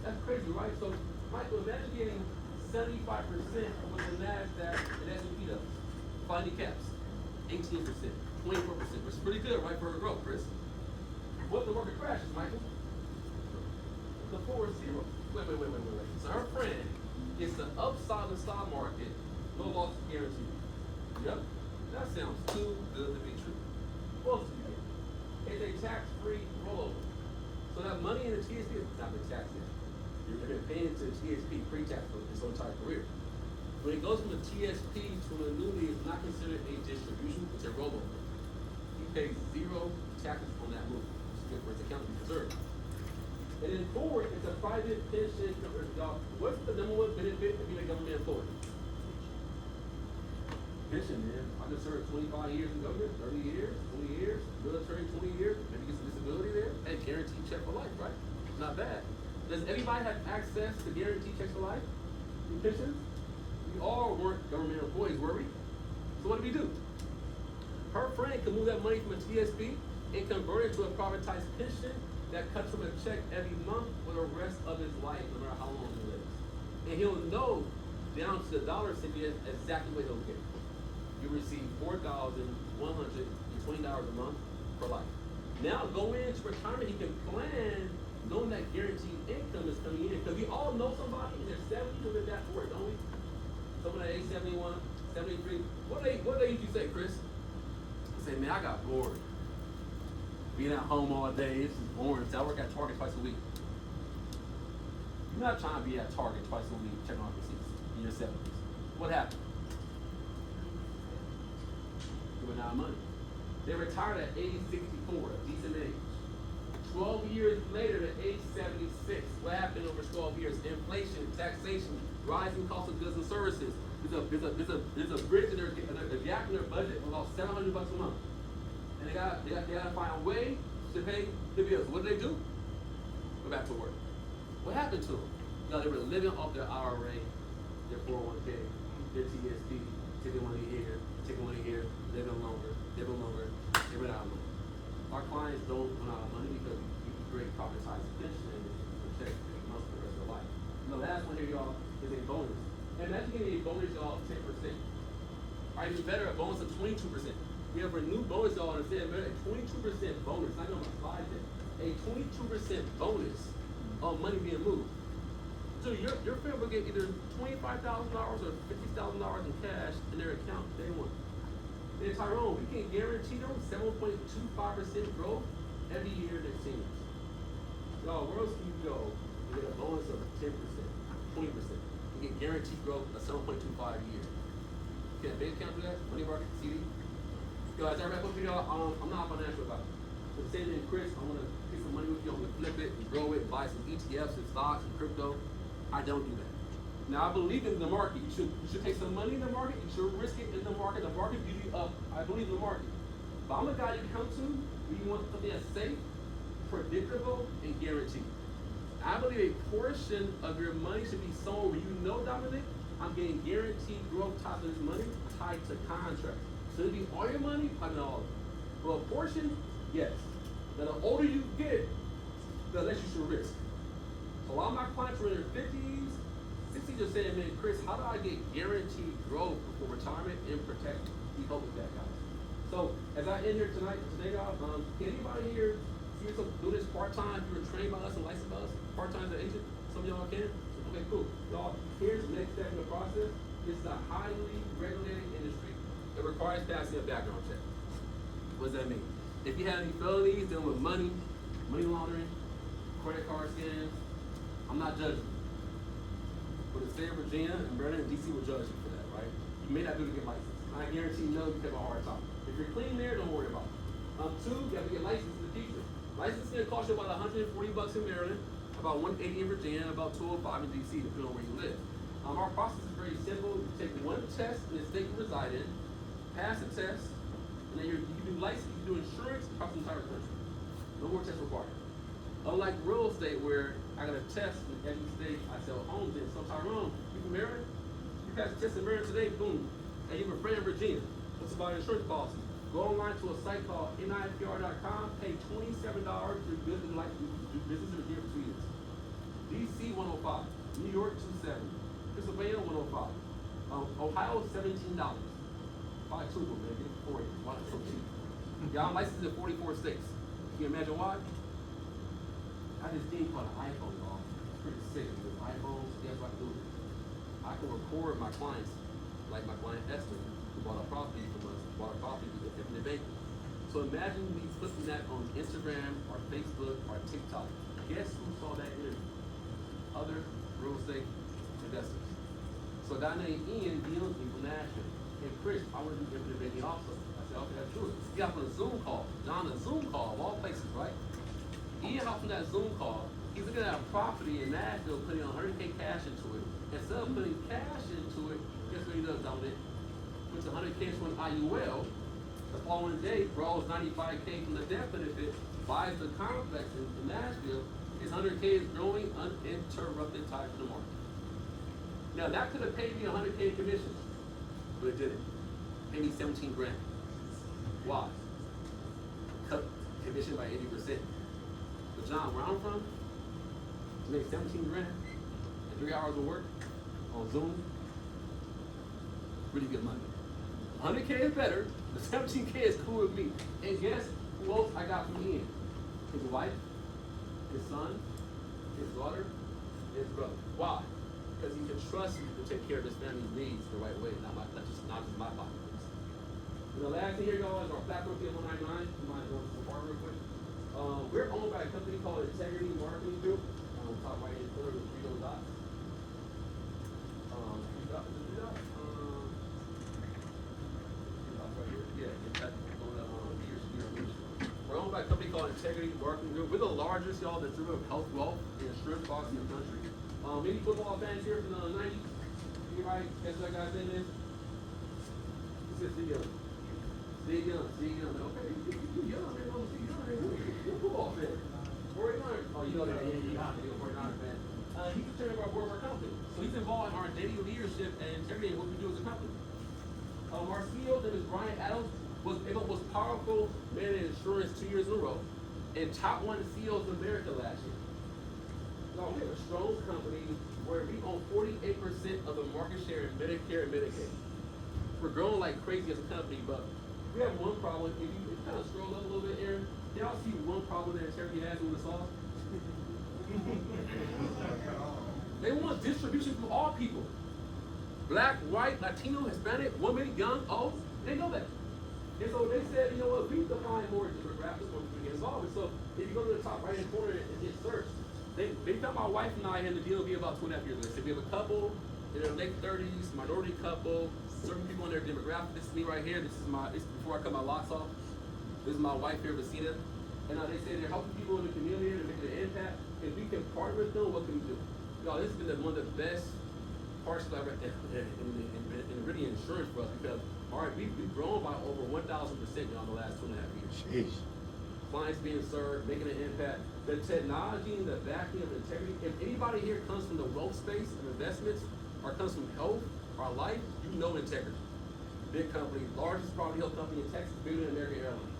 That's crazy, right? So, Michael, imagine getting 75% of what the NASDAQ and S&P does. Finding caps, 18%, 24%, which is pretty good, right, for her growth, Chris? What if the market crashes, Michael? The 4 is 0. Wait. So her friend gets the upside of the stock market, no loss guaranteed. Yep, that sounds too good to be true. What else do you get? It's a tax-free rollover. So that money in the TSP is not been taxed yet. You've been paying into the TSP pre-tax for his whole entire career. When it goes from the TSP to an annuity, it's not considered a distribution, it's a rollover. He pays 0 taxes on that move, which is good for his account to be preserved. And then forward, it's a private pension. What's the number one benefit of being a government employee? Pension, man. I just served 25 years in government, 30 years, 20 years, military 20 years, maybe get some disability there, and guaranteed check for life, right? Not bad. Does everybody have access to guaranteed checks for life? Pensions? We all weren't government employees, were we? So what do we do? Her friend can move that money from a TSP and convert it to a privatized pension that cuts him a check every month for the rest of his life, no matter how long he lives. And he'll know down to the dollar significance exactly what he'll get. You receive $4,120 a month for life. Now going into retirement, he can plan knowing that guaranteed income is coming in. Because we all know somebody in their 70s who did that for it, don't we? Someone at age 71, 73. What do they usually say, Chris? I say, man, I got bored. Being at home all day, this is boring. So I work at Target twice a week. You're not trying to be at Target twice a week checking off receipts in your 70s. What happened? You went out of money. They retired at age 64, a decent age. 12 years later, at age 76, what happened over 12 years? Inflation, taxation, rising cost of goods and services. There's a bridge in their gap in their budget of about $700 a month, and they gotta find a way to pay the bills. What do they do? Go back to work. What happened to them? You know, they were living off their IRA, their 401k, their TSP, taking money here, living longer, they run out of money. Our clients don't run out of money because we create privatized pension and protect every month for the rest of their life. The last one here, y'all, is a bonus. And imagine getting a bonus, y'all, of 10%. Or even better, a bonus of 22%. We have a new bonus, y'all, and instead a 22% bonus. I know my slide there. A 22% bonus on money being moved. So your friend will get either $25,000 or $50,000 in cash in their account day one. And Tyrone, we can guarantee them 7.25% growth every year next 10 years. Y'all, where else can you go and get a bonus of 10%, 20%? You get guaranteed growth of 7.25 a year. Can a bank account do that? Money market, CD? Yo, as I wrap up here, y'all, I'm not a financial advisor. But say then, Chris, I want to get some money with you. I'm going to flip it and grow it, buy some ETFs and stocks and crypto. I don't do that. Now, I believe in the market. You should take some money in the market. You should risk it in the market. The market gives you up. I believe in the market. But I'm a guy you come to when you want something that's safe, predictable, and guaranteed. I believe a portion of your money should be somewhere where you know, Dominic, I'm getting guaranteed growth tied to this money, tied to contracts. So it'd be all your money, probably not all of it. But a portion, yes. Now the older you get, the less you should risk. So a lot of my clients were in their 50s, 60s just saying, man, Chris, how do I get guaranteed growth before retirement and protect? We help with that, guys. So as I end here today, guys, can anybody here see yourself do this part-time? If you were trained by us and licensed by us, part-time as an agent? Some of y'all can? Okay, cool. Y'all, here's the next step in the process. It's a highly regulated industry. It requires passing a background check. What does that mean? If you have any felonies dealing with money laundering, credit card scams, I'm not judging you. But the state of Virginia and Maryland and DC will judge you for that, right? You may not be able to get licensed. I guarantee you no, you have a hard time. If you're clean there, don't worry about it. Two, you have to get licensed in the future. License is gonna cost you about $140 in Maryland, about $180 in Virginia, and about $205 in DC, depending on where you live. Our process is very simple. You take one test in the state you reside in, pass the test, and then you can do license, you can do insurance across the entire country. No more tests required. Unlike real estate where I got a test in every state I sell homes in. So Tyrone, you from Maryland? You pass the test in Maryland today, boom. And you have a friend in Virginia. What's about an insurance policy? Go online to a site called NIPR.com, pay $27 to do business in Virginia for 2 years. DC 105, New York 270, Pennsylvania 105, Ohio $17. Buy two of them, man. Get it for 40. Why not so cheap? Y'all licensed in 44 states. Can you imagine why? I have this thing called an iPhone, y'all. It's pretty sick. With iPhones, guess what I can do? I can record my clients, like my client Esther, who bought a property from us, bought a property with Infinite Banking. So imagine me flipping that on Instagram or Facebook or TikTok. Guess who saw that interview? Other real estate investors. So a guy named Ian deals me from Nashville. Hey Chris, I want to do Infinite Banking also. I said, okay, that's true. He got on a Zoom call. John, a Zoom call of all places, right? Ian hopped on that Zoom call. He's looking at a property in Nashville, putting 100K cash into it. Instead of putting cash into it, guess what he does, Dominic? Puts 100K into an IUL. The following day, borrows 95K from the death benefit, buys the complex in Nashville. His 100K is growing uninterrupted tied to the market. Now that could have paid me 100K commission, but it didn't. Paid me 17 grand. Why? Cut commission by 80%. But John, where I'm from, to make 17 grand in 3 hours of work on Zoom, really good money. 100K is better, but 17K is cool with me. And guess who else I got from Ian? His wife, his son, his daughter, his brother. Why? Because he can trust me to take care of his family's needs the right way, not just my pockets. And the last thing here, y'all, is our platform P 199. You might go to the bar real quick. We're owned by a company called Integrity Marketing Group. Top right hand corner with 3 little dots. We're owned by a company called Integrity Marketing Group. We're the largest, y'all, distributor of health, wealth, and insurance products in the country. Any football fans here from the 90s? Anybody guess that guy's in this? He said, stay young. Stay young, stay young. Okay, you young, man. Stay young, man. You're a football fan. 49ers. Oh, you know that. Yeah, you're a 49ers fan. He's the chairman of our board of our company. So he's involved in our daily leadership and integrity and what we do as a company. Our CEO, name is Brian Adams, was the most powerful man in insurance 2 years in a row, and top 1 CEOs in America last year. So we have a strong company where we own 48% of the market share in Medicare and Medicaid. We're growing like crazy as a company, but we have one problem. If you kind of scroll up a little bit, Aaron, y'all see one problem that Integrity has with the sauce? They want distribution from all people. Black, white, Latino, Hispanic, women, young, old. They know that. And so they said, you know what, we define more demographics when we get involved. And so if you go to the top right hand corner and hit search, they found my wife and I had the deal to be about 2.5 years ago. They said we have a couple in their late 30s, minority couple, certain people in their demographic. This is me right here. This is before I cut my locks off. This is my wife here, Vasita. And they say they're helping people in the community, they're making an impact. If we can partner with them, what can we do? Y'all, this has been one of the best parts of in really insurance for us because, all right, we've grown by over 1,000% y'all in the last 2.5 years. Jeez. Clients being served, making an impact. The technology and the backing of integrity. If anybody here comes from the wealth space and investments, or comes from health or life, you know integrity. Big company, largest property health company in Texas, bigger than American Airlines.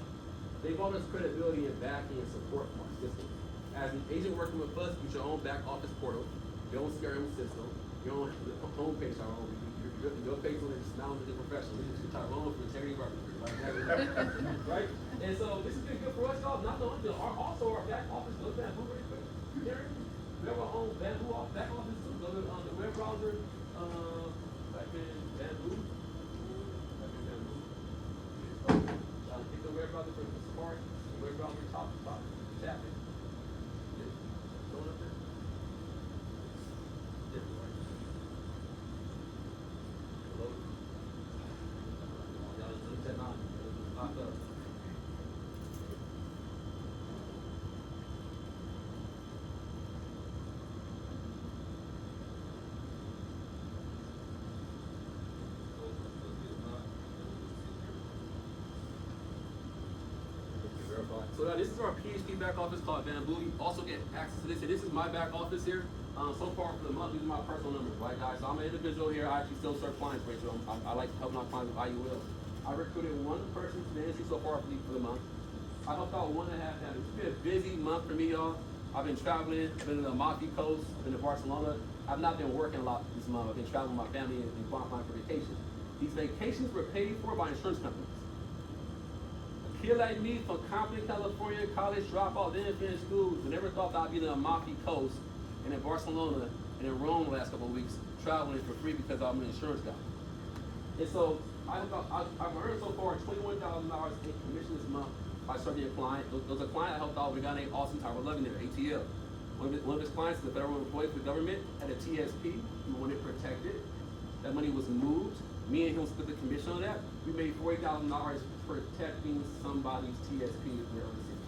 They brought us credibility and backing and support from our system. As an agent working with us, you get your own back office portal, your own CRM system, your own homepage, your page on it is now the professional. We just type loan for integrity of our right? And so this has been good for us, y'all. Not only also our back office, go to Bamboo really quick. We have our own Bamboo back office too. Go to the web browser, type in Bamboo. Pick the web browser for Spark, the web browser top, tap it. Going up there. There we go. Hello. Y'all just look at that. Locked up. So now this is our PhD back office called Bamboo. You also get access to this. And this is my back office here. So far for the month, these are my personal numbers, right, guys? So I'm an individual here. I actually still serve clients, Rachel. I like helping out clients with IUL. I recruited one person to the industry so far for the month. I helped out 1.5 families. It's been a busy month for me, y'all. I've been traveling. I've been in the Amalfi Coast. I've been to Barcelona. I've not been working a lot this month. I've been traveling with my family and qualifying for vacation. These vacations were paid for by insurance companies. A kid like me from Compton, California, college dropout, didn't finish school, but never thought that I'd be in the Amalfi Coast and in Barcelona and in Rome the last couple of weeks traveling for free because I'm an insurance guy. And so I've earned so far $21,000 in commission this month by serving a client. There was a client I helped out with a guy named Austin Tyler Loving there, ATL. One of his clients is a federal employee for the government, had a TSP, he wanted protected. That money was moved. Me and him split the commission on that. We made $40,000 protecting somebody's TSP if they're overseas.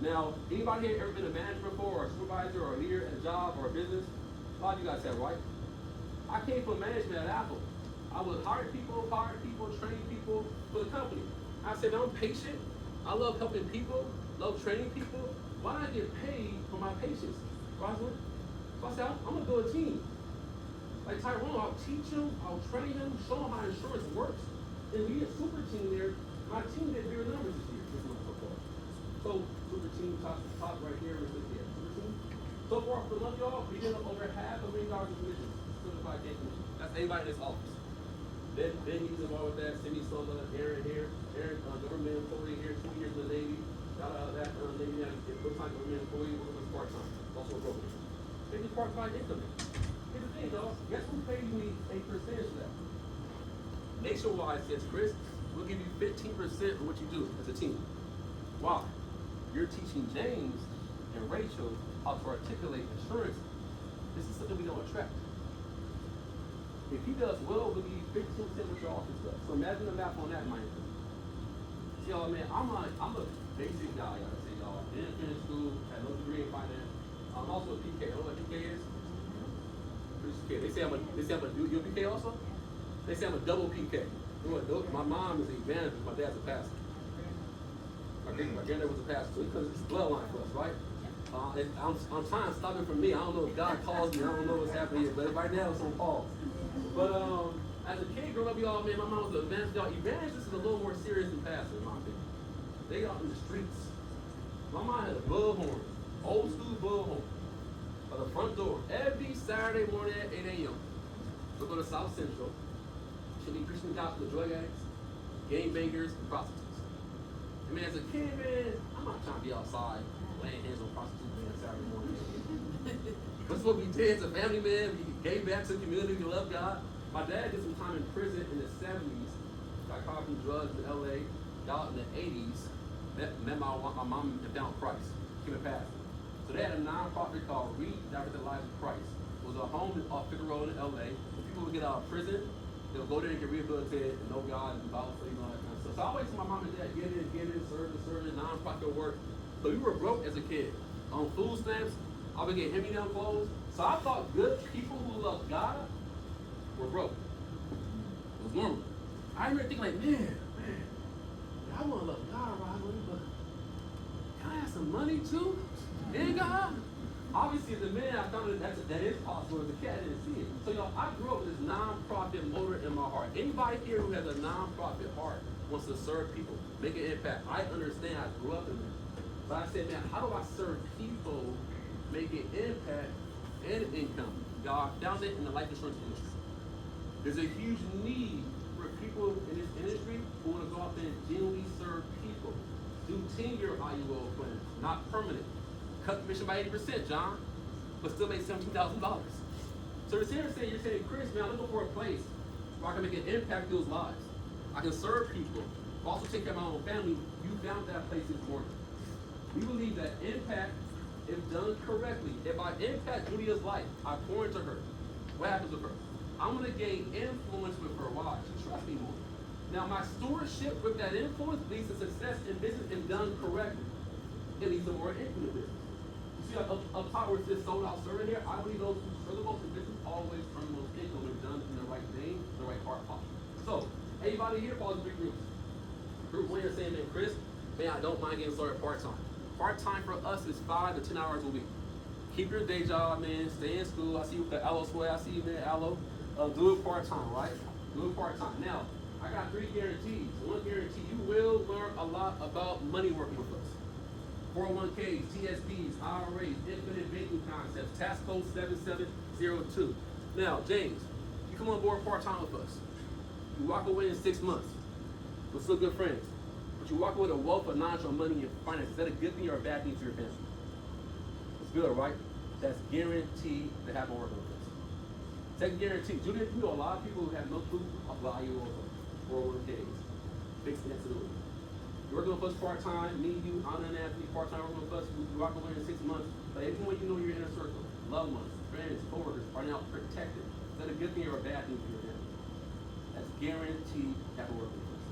Now, anybody here ever been a manager before, or a supervisor, or a leader at a job, or a business? A lot of you guys have, right? I came from management at Apple. I would hire people, train people for the company. I said, I'm patient. I love helping people, love training people. Why not get paid for my patience? Rosalind? So I said, I'm gonna build a team. Like Tyrone, I'll teach him, I'll train him, show him how insurance works. And we a super team there. My team did bigger numbers this month so far. So super team top right here is the super team. So far for the month, y'all, we did over $500,000 in commissions. Certified K commission. That's anybody in this office. Ben he's involved with that. Simi Sola, Aaron here. Aaron, government employee here, 2 years in the Navy. Shout out that Navy now. Full-time government employee, working with part-time. Also a broker. They just part-time income. Here's the thing, y'all. Guess who pays me a percentage of that? Nationwide says, Chris, we'll give you 15% of what you do as a team. Why? You're teaching James and Rachel how to articulate insurance. This is something we don't attract. If he does well, we'll give you 15% what your office does. So imagine the math on that, mind. See, y'all, man, I'm a basic guy, I gotta say, y'all. Didn't finish school, had no degree in finance. I'm also a PK. You know what PK is? They say I'm a you a PK also? They say I'm a double PK. You know what, my mom is an evangelist, my dad's a pastor. My granddad was a pastor too, because it's bloodline for us, right? I'm trying to stop it from me. I don't know if God calls me, I don't know what's happening here, but right now it's on pause. But as a kid growing up, y'all, man, my mom was an evangelist. Y'all, evangelist is a little more serious than pastor, in my opinion. They out in the streets. My mom had a bullhorn, old school bullhorn, by the front door every Saturday morning at 8 a.m. We'll go to South Central. She'll be preaching the gospel to drug addicts, gang bangers, and prostitutes. And man, as a kid, man, I'm not trying to be outside laying hands on prostitutes, man, Saturday morning. That's what we did as a family, man. We gave back to the community. We love God. My dad did some time in prison in the 70s. Got caught from drugs in LA. Got out in the 80s. Met my mom and found Christ. Became a pastor. So they had a nonprofit called Redirect the Lives of Christ. It was a home off Figueroa in LA. When people would get out of prison, they'll go there and get rehabilitated and know God and Bible study and all that kind of stuff. So I always tell my mom and dad, get in, serve, nonprofit work. So we were broke as a kid. On food stamps, I would get hand-me-down clothes. So I thought good people who love God were broke. It was normal. I remember thinking like, man, I want to love God, right? But can I have some money too? In God? Obviously, as a man, I found that is possible. As a kid, I didn't see it. So, y'all, I grew up with this non-profit motor in my heart. Anybody here who has a non-profit heart wants to serve people, make an impact. I understand. I grew up in that. But I said, man, how do I serve people, make an impact, and income? Y'all, I found it in the life insurance industry. There's a huge need for people in this industry who want to go out there and genuinely serve people. Do 10-year IUL plans, not permanent. Cut commission by 80%, John, but still make $17,000. So you're saying, Chris, man, I'm looking for a place where I can make an impact in those lives. I can serve people, but also take care of my own family. You found that place this morning. We believe that impact, if done correctly, if I impact Julia's life, I pour into her, what happens with her? I'm going to gain influence with her. Why? She trusts me more. Now, my stewardship with that influence leads to success in business and done correctly. It leads to more income in business. You see, up top where it says sold out servant here, I believe those who struggle most in business always earn the most income when done in the right name, the right heart posture. So, anybody here falls in 3 groups. Group 1 is saying, man, Chris, man, I don't mind getting started part-time. Part-time for us is 5 to 10 hours a week. Keep your day job, man. Stay in school. I see you with the Aloe Sway. I see you, man, Aloe. Do it part-time, right? Do it part-time. Now, I got 3 guarantees. One guarantee, you will learn a lot about money working with us. 401ks, TSPs, IRAs, infinite banking concepts, tax code 7702. Now, James, you come on board part-time with us. You walk away in 6 months. We're still good friends. But you walk away with a wealth of knowledge on money and finance. Is that a good thing or a bad thing for your family? It's good, right? That's guaranteed to happen working with us. Second guarantee. Julia, you know a lot of people who have no clue about IUL 401ks. Fixed index annuity. You're working with us part-time, me, you, Anna, and Anthony, part-time working with us. You walk away in 6 months. But everyone you know in your inner circle, loved ones, friends, coworkers, are now protected. Is that a good thing or a bad thing for your family? That's guaranteed to happen working with us.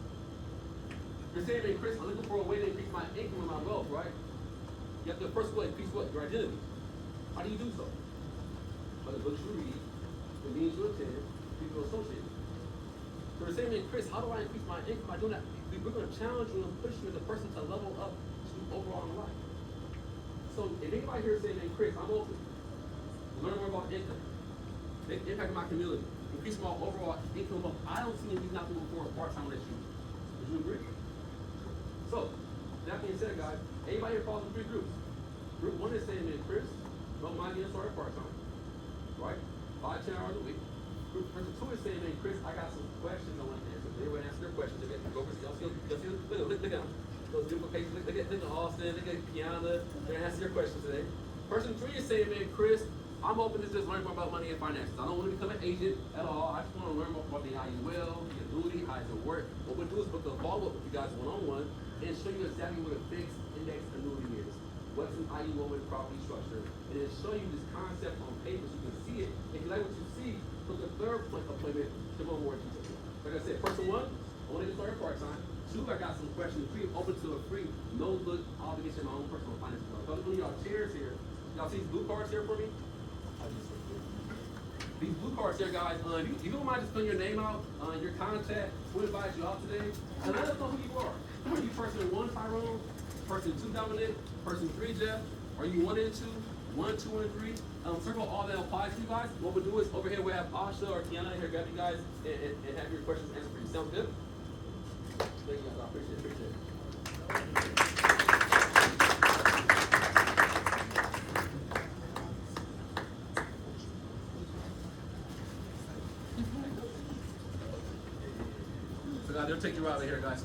You're saying, man, Chris, I'm looking for a way to increase my income and my wealth, right? You have to first of all increase what? Your identity. How do you do so? By the books you read, the means you attend, people associated. So we're saying, man, Chris, how do I increase my income by doing that? We're going to challenge you and push you as a person to level up to overall in life. So if anybody here is saying, man, Chris, I'm open. Learn more about income. Make impact on my community. Increase my overall income level. I don't see any reason not to move forward part-time unless you. Would you agree? So, that being said, guys, anybody here falls in 3 groups. Group 1 is saying, man, Chris, don't mind getting started part-time. Right? 5 to 10 hours a week. Group 2 is saying, man, Chris, I got some questions I want to answer. They would answer their questions. They go over, look at them. Those beautiful faces. Look at Austin. Look at Kiana. They're going to answer your questions today. Person 3 is saying, man, Chris, I'm open to just learn more about money and finances. I don't want to become an agent at all. I just want to learn more about the IUL, the annuity, how does it work. What we'll do is book a follow-up with you guys one-on-one and show you exactly what a fixed index annuity is. What's an IUL with property structure. And then show you this concept on paper so you can see it. If you like what you see, book a third appointment to go more detail. Like I said, person 1, I want to get started part-time. 2, I got some questions. 3, open to a free, no-look obligation, my own personal finance. So one of y'all chairs here, y'all see these blue cards here for me? These blue cards here, guys, you don't mind just putting your name out, your contact, who invited you out today, and let us know who you are. Are you person 1, Tyrone? Person 2, Dominic? Person 3, Jeff? Are you 1 and 2? 1, 2, and 3? Circle all that applies to you guys. What we'll do is over here we have Asha or Kiana here, grab you guys and have your questions answered for you. Sound good? Thank you guys. I appreciate it. So guys, they'll take you out of here, guys.